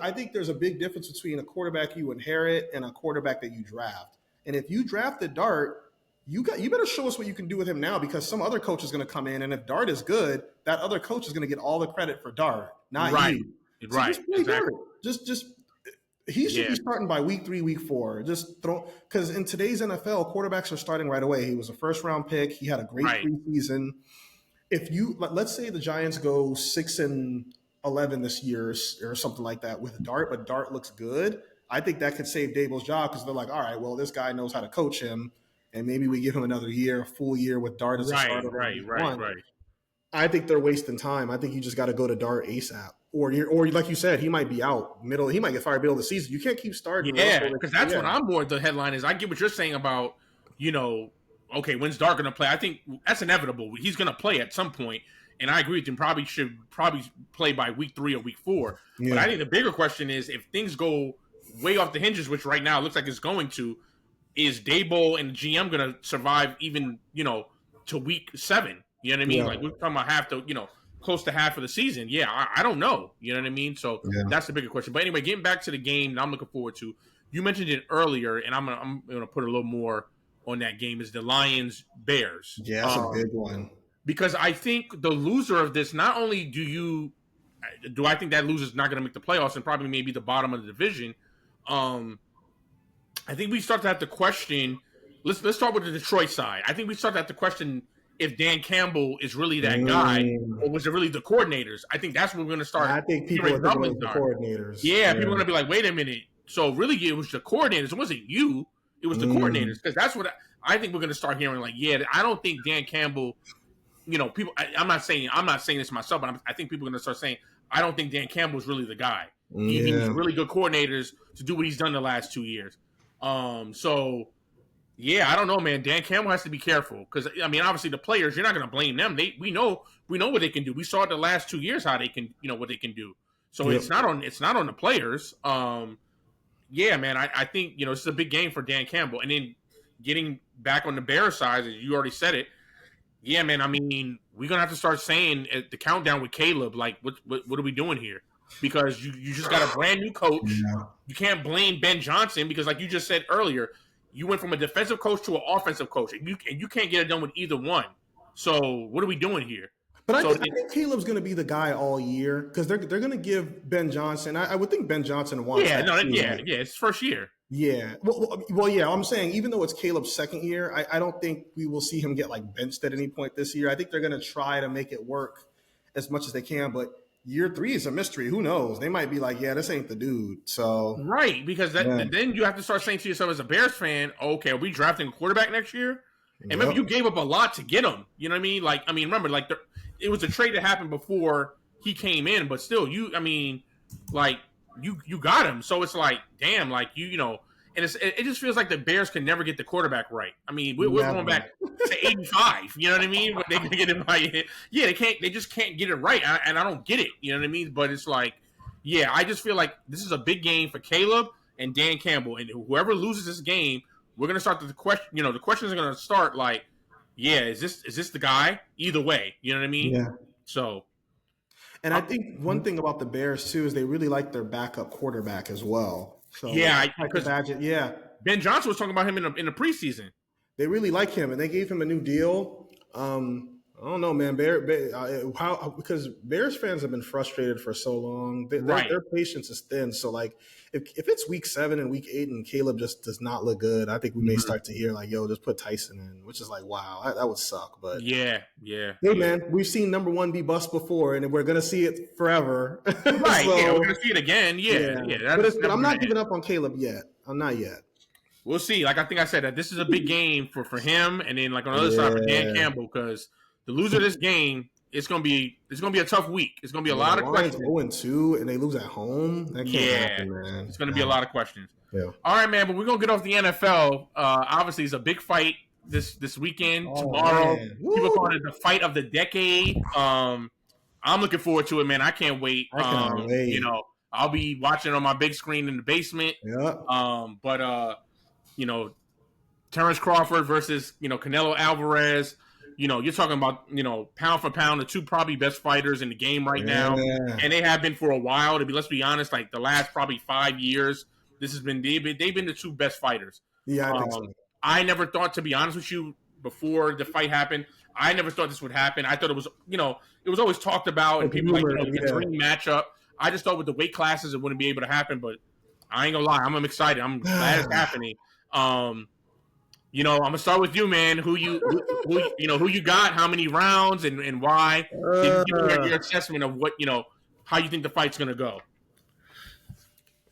I think there's a big difference between a quarterback you inherit and a quarterback that you draft. And if you drafted Dart, you better show us what you can do with him now, because some other coach is going to come in, and if Dart is good, that other coach is going to get all the credit for Dart, not you. So right. Just play Dart. Just he should be starting by week 3, week 4. Just throw, because in today's NFL, quarterbacks are starting right away. He was a first-round pick. He had a great preseason. If you let's say the Giants go 6-11 this year or something like that with Dart, but Dart looks good, I think that could save Daboll's job, because they're like, all right, well, this guy knows how to coach him, and maybe we give him another year, a full year with Dart as a starter. Right. I think they're wasting time. I think you just got to go to Dart ASAP. Or like you said, he might be out middle. He might get fired middle of the season. You can't keep starting. Yeah, because that's what I'm more. The headline is, I get what you're saying about, okay, when's Dart going to play? I think that's inevitable. He's going to play at some point, and I agree with him. Probably should play by week 3 or week 4. Yeah. But I think the bigger question is, if things go way off the hinges, which right now it looks like it's going to, is Daboll and the GM going to survive even to week 7? You know what I mean? Yeah. Like, we're talking about close to half of the season. Yeah, I don't know. You know what I mean? So that's the bigger question. But anyway, getting back to the game that I'm looking forward to. You mentioned it earlier, and I'm gonna put a little more on that game, is the Lions-Bears. Yeah, that's a big one. Because I think the loser of this, not only do I think that loser's not going to make the playoffs and probably maybe the bottom of the division, I think we start to have to question. Let's start with the Detroit side. I think we start to have to question if Dan Campbell is really that guy, or was it really the coordinators? I think that's what we're going to start. I think people hearing are thinking it was rumblings the on. coordinators. Yeah, people are going to be like, wait a minute. So really, it was the coordinators. It wasn't you. It was the coordinators, because that's what I think we're going to start hearing. Like, yeah, I don't think Dan Campbell. People. I'm not saying this myself, but I think people are going to start saying, I don't think Dan Campbell is really the guy. He needs really good coordinators to do what he's done the last 2 years. So yeah, I don't know, man. Dan Campbell has to be careful, because I mean, obviously the players, you're not going to blame them. We know what they can do. We saw it the last 2 years how they can, what they can do. So it's not on the players. Yeah, man. I think this is a big game for Dan Campbell, and then getting back on the Bears side, as you already said it. Yeah, man. I mean, we're gonna have to start saying at the countdown with Caleb, like, what are we doing here? Because you just got a brand new coach. Yeah. You can't blame Ben Johnson, because, like you just said earlier, you went from a defensive coach to an offensive coach, and you can't get it done with either one. So what are we doing here? But I think Caleb's going to be the guy all year, because they're going to give Ben Johnson. I would think Ben Johnson wants. Yeah, it's first year. Yeah, well, yeah. I'm saying, even though it's Caleb's second year, I don't think we will see him get like benched at any point this year. I think they're going to try to make it work as much as they can, but year 3 is a mystery. Who knows? They might be like, yeah, this ain't the dude. So right, because then you have to start saying to yourself as a Bears fan, okay, are we drafting a quarterback next year? And remember, you gave up a lot to get him. You know what I mean? Like, I mean, remember, like, it was a trade that happened before he came in, but still, you got him. So it's like, damn, like, and it just feels like the Bears can never get the quarterback right. I mean, we're going back to 85. You know what I mean? But they can get it right. Yeah, they can't. They just can't get it right, and I don't get it. You know what I mean? But it's like, yeah, I just feel like this is a big game for Caleb and Dan Campbell, and whoever loses this game, we're gonna start the question. The questions are gonna start like, yeah, is this the guy? Either way, you know what I mean? Yeah. So, and I think one thing about the Bears too is they really like their backup quarterback as well. So yeah, I can imagine. Yeah, Ben Johnson was talking about him in the preseason. They really like him, and they gave him a new deal. I don't know, man. Because Bears fans have been frustrated for so long. Their patience is thin. So, like, if it's week 7 and week 8 and Caleb just does not look good, I think we may start to hear like, "Yo, just put Tyson in," which is like, wow, that would suck. But yeah. Hey, man, we've seen number 1 be bust before, and we're gonna see it forever. Right? So, yeah, we're gonna see it again. Yeah. But I'm not giving up on Caleb yet. I'm not yet. We'll see. Like I think I said, that this is a big game for him, and then like on the other side for Dan Campbell, because the loser of this game, it's gonna be a tough week. It's gonna be a lot of questions. 0-2 and they lose at home. That can't happen, man. It's gonna be a lot of questions. Yeah. All right, man. But we're gonna get off the NFL. Obviously, it's a big fight this weekend. Tomorrow, people call it the fight of the decade. I'm looking forward to it, man. I can't wait. I cannot wait. I'll be watching on my big screen in the basement. Yeah. Terence Crawford versus Canelo Alvarez. You're talking about, pound for pound, the 2 probably best fighters in the game right now. And they have been for a while. Let's be honest, like the last probably 5 years, they've been the 2 best fighters. Yeah, I think so. I never thought, to be honest with you, before the fight happened, I never thought this would happen. I thought it was, it was always talked about, and people the dream matchup. I just thought with the weight classes it wouldn't be able to happen, but I ain't gonna lie, I'm excited. I'm glad it's happening. I'm gonna start with you, man. Who you got? How many rounds and why? Give me your assessment of what how you think the fight's gonna go.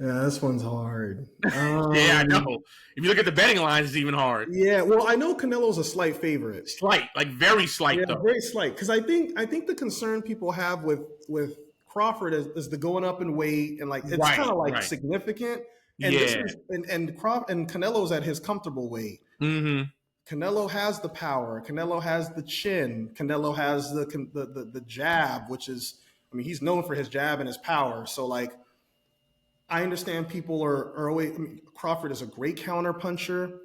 Yeah, this one's hard. Yeah, I know. If you look at the betting lines, it's even hard. Yeah, well, I know Canelo's a slight favorite. Slight, like very slight, though. Very slight. Because I think the concern people have with Crawford is the going up in weight, and like it's kind of like significant. And and Canelo's at his comfortable weight. Mm-hmm. Canelo has the power. Canelo has the chin. Canelo has the jab, which is, I mean, he's known for his jab and his power. So like, I understand people are always. Crawford is a great counter puncher,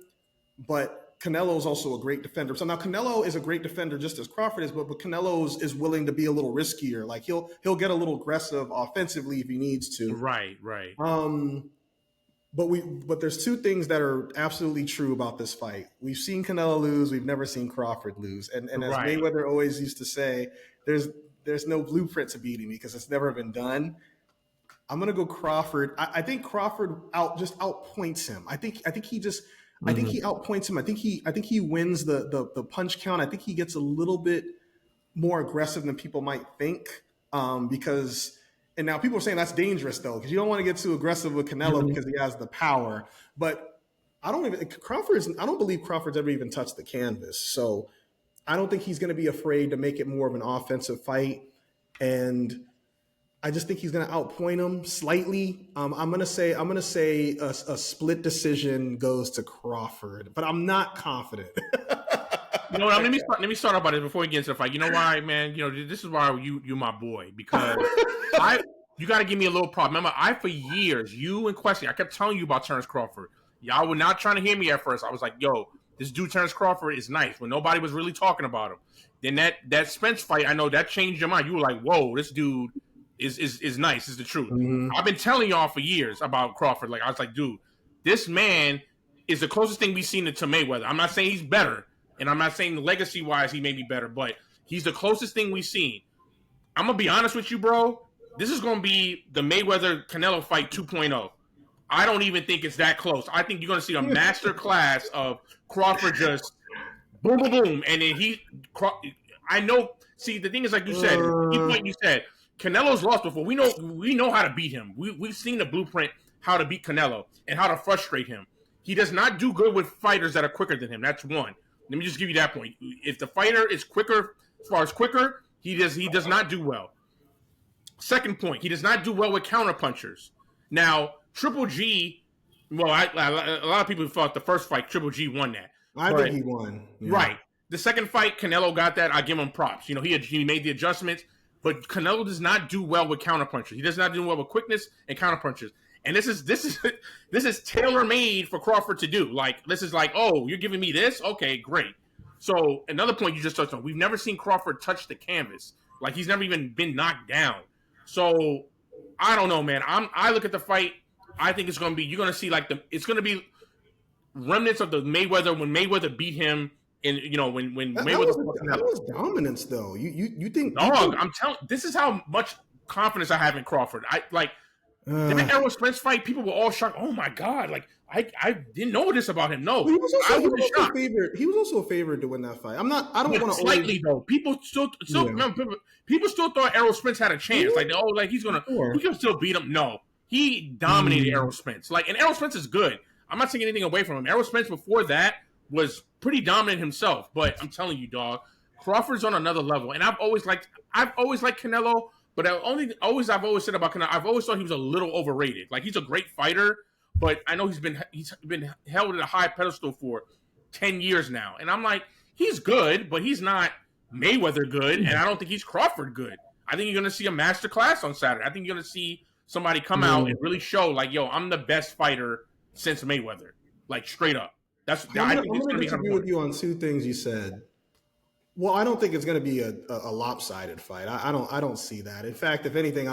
but Canelo is also a great defender. So now Canelo is a great defender just as Crawford is, but Canelo is willing to be a little riskier. Like he'll get a little aggressive offensively if he needs to. Right. But there's 2 things that are absolutely true about this fight. We've seen Canelo lose. We've never seen Crawford lose. And as Mayweather always used to say, there's no blueprint to beating me because it's never been done. I'm gonna go Crawford. I think Crawford outpoints him. I think he outpoints him. I think he wins the punch count. I think he gets a little bit more aggressive than people might think. Because and now people are saying that's dangerous though, because you don't want to get too aggressive with Canelo because he has the power. But I don't believe Crawford's ever even touched the canvas. So I don't think he's going to be afraid to make it more of an offensive fight. And I just think he's going to outpoint him slightly. I'm going to say a split decision goes to Crawford, but I'm not confident. You know what? Let me start about it before we get into the fight. You know why, man? You know, this is why you my boy, because you got to give me a little problem. Remember, for years, you and Questy, I kept telling you about Terence Crawford. Y'all were not trying to hear me at first. I was like, yo, this dude Terence Crawford is nice, when nobody was really talking about him. Then that Spence fight, I know that changed your mind. You were like, whoa, this dude is nice, is the truth. I've been telling y'all for years about Crawford. Like, I was like, dude, this man is the closest thing we've seen to Mayweather. I'm not saying he's better, and I'm not saying legacy-wise he may be better, but he's the closest thing we've seen. I'm going to be honest with you, bro. This is going to be the Mayweather-Canelo fight 2.0. I don't even think it's that close. I think you're going to see a master class of Crawford just boom, boom, boom. And then I know, see, the thing is, like you said, you said, Canelo's lost before. We know how to beat him. We've seen the blueprint, how to beat Canelo and how to frustrate him. He does not do good with fighters that are quicker than him. That's one. Let me just give you that point. If the fighter is quicker, as far as quicker, he does not do well. Second point, he does not do well with counterpunchers. Now, Triple G, well, a lot of people thought the first fight, Triple G won that. I think he won. Yeah. Right. The second fight, Canelo got that. I give him props. You know, he made the adjustments, but Canelo does not do well with counterpunchers. He does not do well with quickness and counterpunchers. And this is tailor-made for Crawford to do. Like, this is like, oh, you're giving me this? Okay, great. So another point you just touched on, we've never seen Crawford touch the canvas. Like, he's never even been knocked down. So I don't know, man. I look at the fight. I think it's going to be, you're going to see it's going to be remnants of the Mayweather, when Mayweather beat him in, you know, when Mayweather. That was dominance though. You think? Dog, I'm telling, this is how much confidence I have in Crawford. That Errol Spence fight, people were all shocked. Oh my God. Like, I didn't know this about him. No, he was also a favorite to win that fight. I don't want to slightly though. People still remember, people still thought Errol Spence had a chance. Like, he can still beat him. No. He dominated Errol Spence. And Errol Spence is good. I'm not taking anything away from him. Errol Spence before that was pretty dominant himself. But I'm telling you, dog, Crawford's on another level. And I've always liked Canelo, but I've always said about Canelo, I've always thought he was a little overrated. Like, he's a great fighter, but I know he's been held at a high pedestal for 10 years now. And I'm like, he's good, but he's not Mayweather good, and I don't think he's Crawford good. I think you're going to see a master class on Saturday. I think you're going to see somebody come out and really show, like, yo, I'm the best fighter since Mayweather. Like, straight up. I think it's going to disagree with you on two things you said. Well, I don't think it's going to be a lopsided fight. I don't see that. In fact, if anything,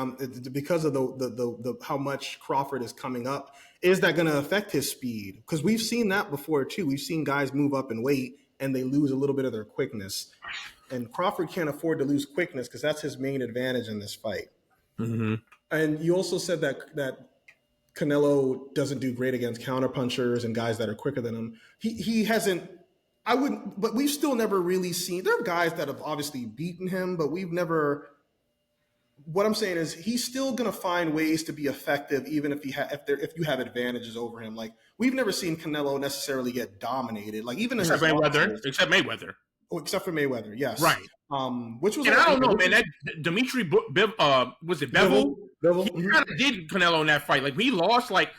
because of the how much Crawford is coming up, is that going to affect his speed? Because we've seen that before too. We've seen guys move up in weight and they lose a little bit of their quickness. And Crawford can't afford to lose quickness because that's his main advantage in this fight. Mm-hmm. And you also said that Canelo doesn't do great against counterpunchers and guys that are quicker than him. He hasn't. I wouldn't, but we've still never really seen. There are guys that have obviously beaten him, but we've never. What I'm saying is, he's still going to find ways to be effective, even if you have advantages over him. Like, we've never seen Canelo necessarily get dominated. Like, even except Mayweather. Oh, except for Mayweather, yes. Right. Which was, and I don't know, man. That Dimitri was it Bivol? He kind of did Canelo in that fight. Like, he lost. Like,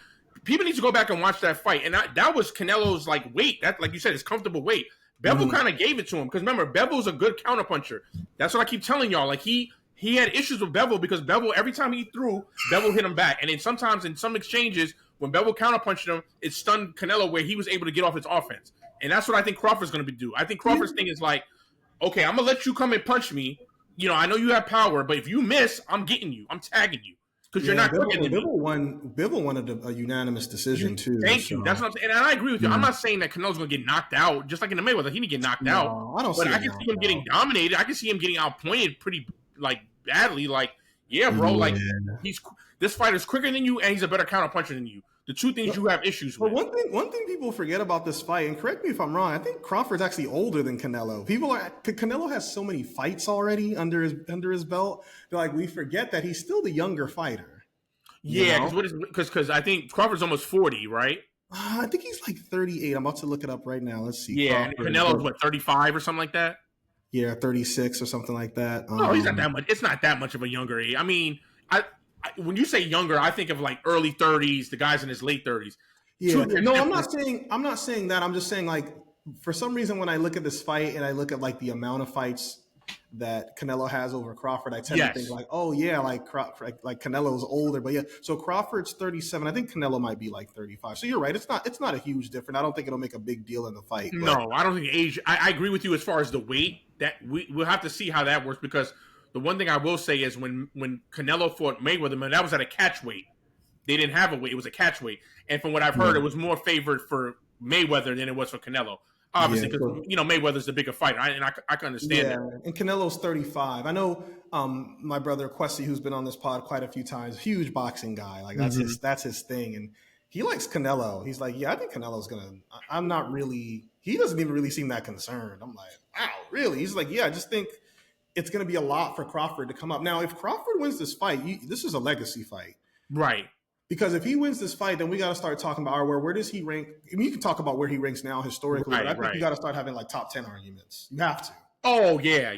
people need to go back and watch that fight. And that was Canelo's weight. That, like you said, his comfortable weight. Bivol kind of gave it to him because remember, Bevel's a good counterpuncher. That's what I keep telling y'all. Like, he had issues with Bivol because Bivol, every time he threw, Bivol hit him back. And then sometimes in some exchanges, when Bivol counterpunched him, it stunned Canelo where he was able to get off his offense. And that's what I think Crawford's going to do. I think Crawford's thing is like, okay, I'm going to let you come and punch me. You know, I know you have power, but if you miss, I'm getting you. I'm tagging you. Because you're not quicker than me. Bivol won a unanimous decision, too. Thank you. That's what I'm saying. And I agree with you. I'm not saying that Canelo's going to get knocked out, just like in the Mayweather. He didn't get knocked out. I don't see But I can see him getting dominated. I can see him getting outpointed pretty, badly. Like, yeah, bro. Like, this fighter's quicker than you and he's a better counterpuncher than you. The two things you have issues with. But one thing people forget about this fight, and correct me if I'm wrong, I think Crawford's actually older than Canelo. Canelo has so many fights already under his belt. They're like, we forget that he's still the younger fighter. Yeah, because I think Crawford's almost 40, right? I think he's like 38. I'm about to look it up right now. Let's see. Yeah, and Canelo's what, 35 or something like that? Yeah, 36 or something like that. No, he's not that much. It's not that much of a younger age. I mean, when you say younger, I think of like early 30s, the guys in his late 30s. Yeah, no, I'm not saying that. I'm just saying, like, for some reason when I look at this fight and I look at like the amount of fights that Canelo has over Crawford, I tend to think like, oh yeah, like Canelo's older, but yeah. So Crawford's 37. I think Canelo might be like 35. So you're right. It's not a huge difference. I don't think it'll make a big deal in the fight. But. No, I don't think age. I agree with you as far as the weight. That we'll have to see how that works, because the one thing I will say is when Canelo fought Mayweather, man, that was at a catch weight. They didn't have a weight; it was a catch weight. And from what I've heard, it was more favored for Mayweather than it was for Canelo. Obviously, because Mayweather's the bigger fighter, and I can understand that. And Canelo's 35. I know my brother Kwesi, who's been on this pod quite a few times, huge boxing guy. Like that's his thing, and he likes Canelo. He's like, yeah, I think Canelo's gonna. I'm not really. He doesn't even really seem that concerned. I'm like, wow, really? He's like, yeah, I just think it's gonna be a lot for Crawford to come up. Now, if Crawford wins this fight, this is a legacy fight, right? Because if he wins this fight, then we got to start talking about where does he rank? I mean, you can talk about where he ranks now historically, but I think you got to start having like top 10 arguments. You have to. Oh yeah.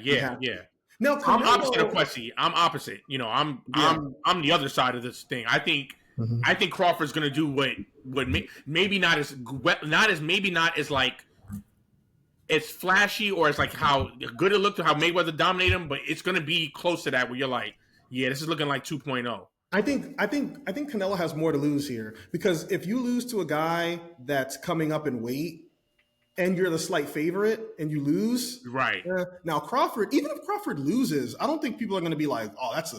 Now Canelo, I'm opposite of Kwesi. I'm opposite. I'm the other side of this thing. I think Crawford's gonna do what maybe not as like it's flashy or it's like how good it looked, how Mayweather dominated him, but it's gonna be close to that where you're like, yeah, this is looking like 2.0. I think Canelo has more to lose here, because if you lose to a guy that's coming up in weight and you're the slight favorite and you lose, right? Now Crawford, even if Crawford loses, I don't think people are going to be like, oh, that's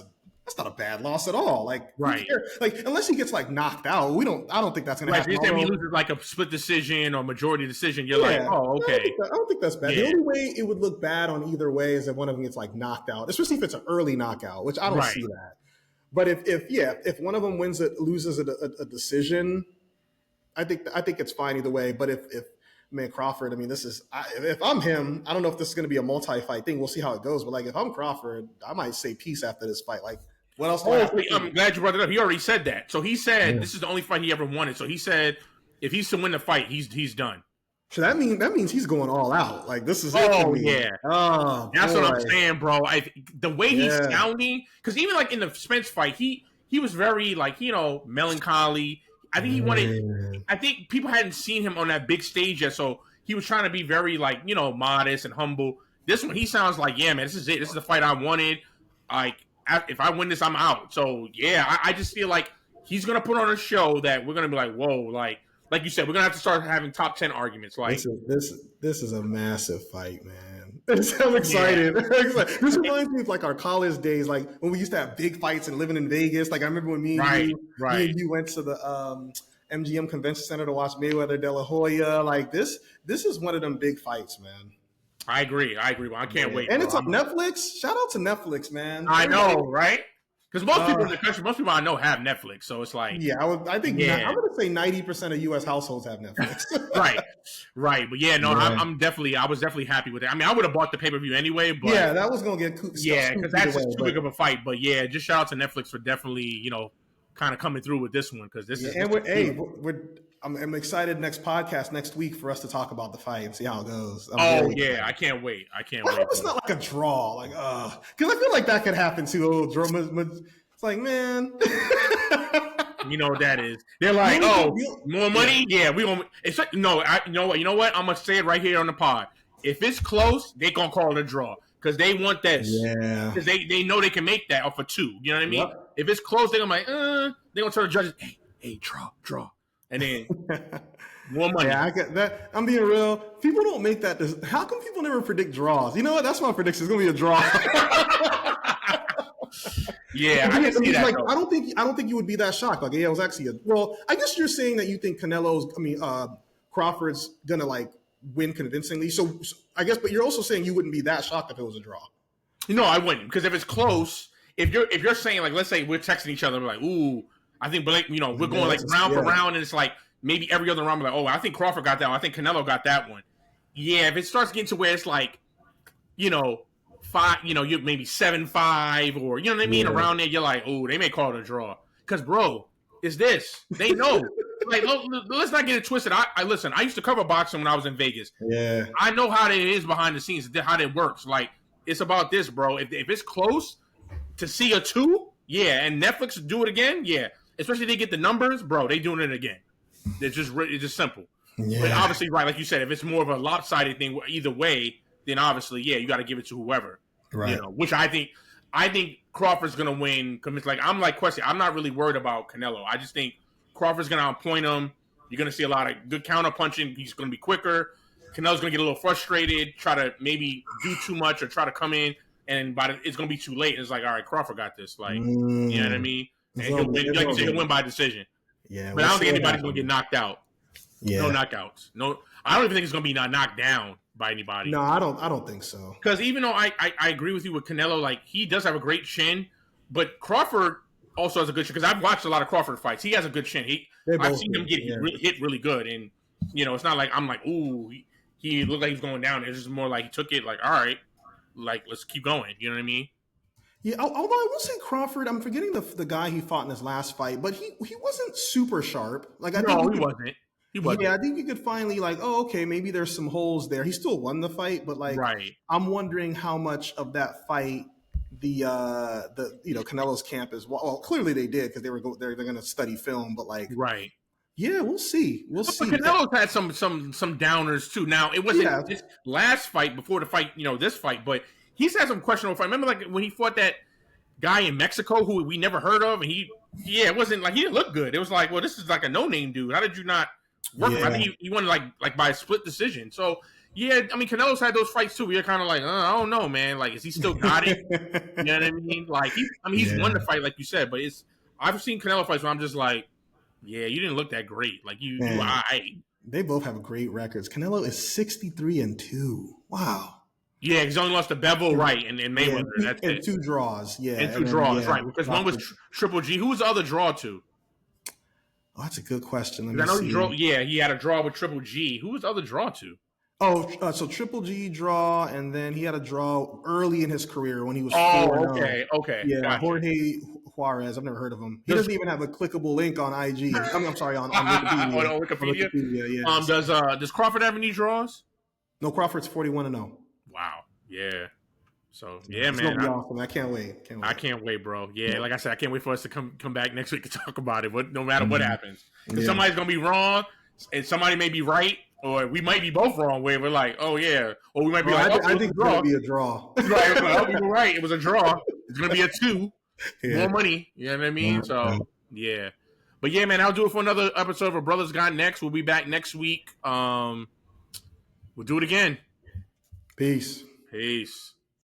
not a bad loss at all. Like, right? Like, unless he gets like knocked out, I don't think that's going to happen. If he loses like a split decision or majority decision, you're like, oh, okay. I don't think that's bad. Yeah. The only way it would look bad on either way is if one of them gets like knocked out, especially if it's an early knockout, which I don't see that. But if one of them loses a decision, I think it's fine either way. But if Crawford, I mean, if I'm him, I don't know if this is going to be a multi-fight thing. We'll see how it goes. But like, if I'm Crawford, I might say peace after this fight. Like, what else? I'm glad you brought it up. He already said that. So he said this is the only fight he ever wanted. So he said if he's to win the fight, he's done. So that means he's going all out. Like, this is yeah. Oh, that's what I'm saying, bro. The way he's sounding, because even like in the Spence fight, he was very like melancholy. I think he wanted. I think people hadn't seen him on that big stage yet, so he was trying to be very like modest and humble. This one, he sounds like, yeah, man, this is it. This is the fight I wanted. Like, if I win this, I'm out. So yeah, I just feel like he's gonna put on a show that we're gonna be like, whoa, like you said, we're gonna have to start having top 10 arguments. Like this is a massive fight, man. I'm excited. Yeah. This reminds me of like our college days, like when we used to have big fights and living in Vegas. Like I remember when me and you went to the MGM Convention Center to watch Mayweather De La Hoya. Like this is one of them big fights, man. I agree. Well, I can't wait. And it's on Netflix. Shout out to Netflix, man. I know, right? Because most people in the country, most people I know have Netflix, so it's like I think I'm going to say 90% of U.S. households have Netflix. right, but yeah, no, I was definitely happy with it. I mean, I would have bought the pay-per-view anyway, but that was going to get because that's just too big of a fight. But yeah, just shout out to Netflix for definitely kind of coming through with this one, because this is. And I'm excited next podcast next week for us to talk about the fight and see how it goes. I can't wait. I hope it's not like a draw, like because I feel like that could happen too. Oh, drama. It's like, man. You know what that is. They're like, more money? Yeah, we gonna. It's like, no, you know what? I'm gonna say it right here on the pod. If it's close, they gonna call it a draw because they want this. Yeah. Because they know they can make that off of 2. You know what I mean? Yep. If it's close, they're gonna be like, they're gonna tell the judges, hey, draw. And then more money. Yeah, I get that. I'm being real. People don't make that. How come people never predict draws? You know what? That's my prediction. It's gonna be a draw. Yeah, I can see that. Like, I don't think you would be that shocked. Like, yeah, it was actually I guess you're saying that you think Crawford's gonna like win convincingly. So I guess, but you're also saying you wouldn't be that shocked if it was a draw. No, I wouldn't, because if it's close, if you're saying like, let's say we're texting each other, we're like, ooh, I think Blake, we're going like round for round, and it's like maybe every other round, we're like, oh, I think Crawford got that one, I think Canelo got that one. Yeah, if it starts getting to where it's like, 5, you maybe 7-5, or you know what I mean, around there, you're like, oh, they may call it a draw, because bro, it's this, they know. Like, let's not get it twisted. I listen. I used to cover boxing when I was in Vegas. Yeah, I know how it is behind the scenes, how it works. Like, it's about this, bro. If it's close to see a 2, yeah, and Netflix do it again, yeah. Especially if they get the numbers, bro. They doing it again. It's just simple. Yeah. But obviously, right, like you said, if it's more of a lopsided thing, either way, then obviously, yeah, you got to give it to whoever. Right. Which I think Crawford's gonna win. I'm like Questy. I'm not really worried about Canelo. I just think Crawford's going to outpoint him. You're going to see a lot of good counter punching. He's going to be quicker. Canelo's going to get a little frustrated, try to maybe do too much or try to come in, and it's going to be too late. It's like, all right, Crawford got this. Like, you know what I mean? And he'll win, like you said, he'll win by decision. Yeah, but I don't think anybody's going to get knocked out. Yeah. No knockouts. No, I don't even think it's going to be knocked down by anybody. No, I don't think so. Because even though I agree with you with Canelo, like he does have a great chin, but Crawford also has a good chin, because I've watched a lot of Crawford fights. He has a good chin. I've seen him get hit really good, and it's not like I'm like, ooh, he looked like he's going down. It's just more like he took it like, all right, like let's keep going. You know what I mean? Yeah. Although I will say Crawford, I'm forgetting the guy he fought in his last fight, but he wasn't super sharp. Like he wasn't. He wasn't. Yeah, I think you could finally like, oh, okay, maybe there's some holes there. He still won the fight, but like, right. I'm wondering how much of that fight the Canelo's camp is. Well, clearly they did, because they're going to study film, but like, right. Yeah, we'll see. We'll see. Canelo's had some downers too. Now it wasn't this last fight before the fight, this fight, but he's had some questionable fight. Remember, like when he fought that guy in Mexico who we never heard of, and it wasn't like he didn't look good. It was like, well, this is like a no-name dude. How did you not work? I think he won like by a split decision. So. Yeah, I mean, Canelo's had those fights too. You're kind of like, I don't know, man. Like, is he still got it? You know what I mean? Like, he's won the fight, like you said. But I've seen Canelo fights where I'm just like, yeah, you didn't look that great. Like, They both have great records. Canelo is 63-2. Wow. Yeah, he's only lost to Bevel, right, and Mayweather. That's and 2 draws. Yeah, and 2 draws, right? Because one was Triple G. Who was the other draw to? Oh, that's a good question. I know he had a draw with Triple G. Who was the other draw to? Oh, so Triple G draw, and then he had a draw early in his career when he was 4-0. Okay. Yeah, gotcha. Jorge Juarez. I've never heard of him. He doesn't even have a clickable link on IG. I'm sorry, on Wikipedia. On Wikipedia, yeah. Does Crawford have any draws? No, Crawford's 41-0. Wow. Yeah. So yeah, it's man. Gonna be awesome. I can't wait. I can't wait, bro. Yeah, like I said, I can't wait for us to come back next week to talk about it. But no matter what happens, because somebody's gonna be wrong, and somebody may be right. Or we might be both wrong. Where we're like, oh yeah, or we might be like, I think it's gonna be a draw. Right? Well, we were right. It was a draw. It's gonna be a 2. More money. You know what I mean? So yeah, but yeah, man, I'll do it for another episode of Brothers Got Next. We'll be back next week. We'll do it again. Peace. Peace.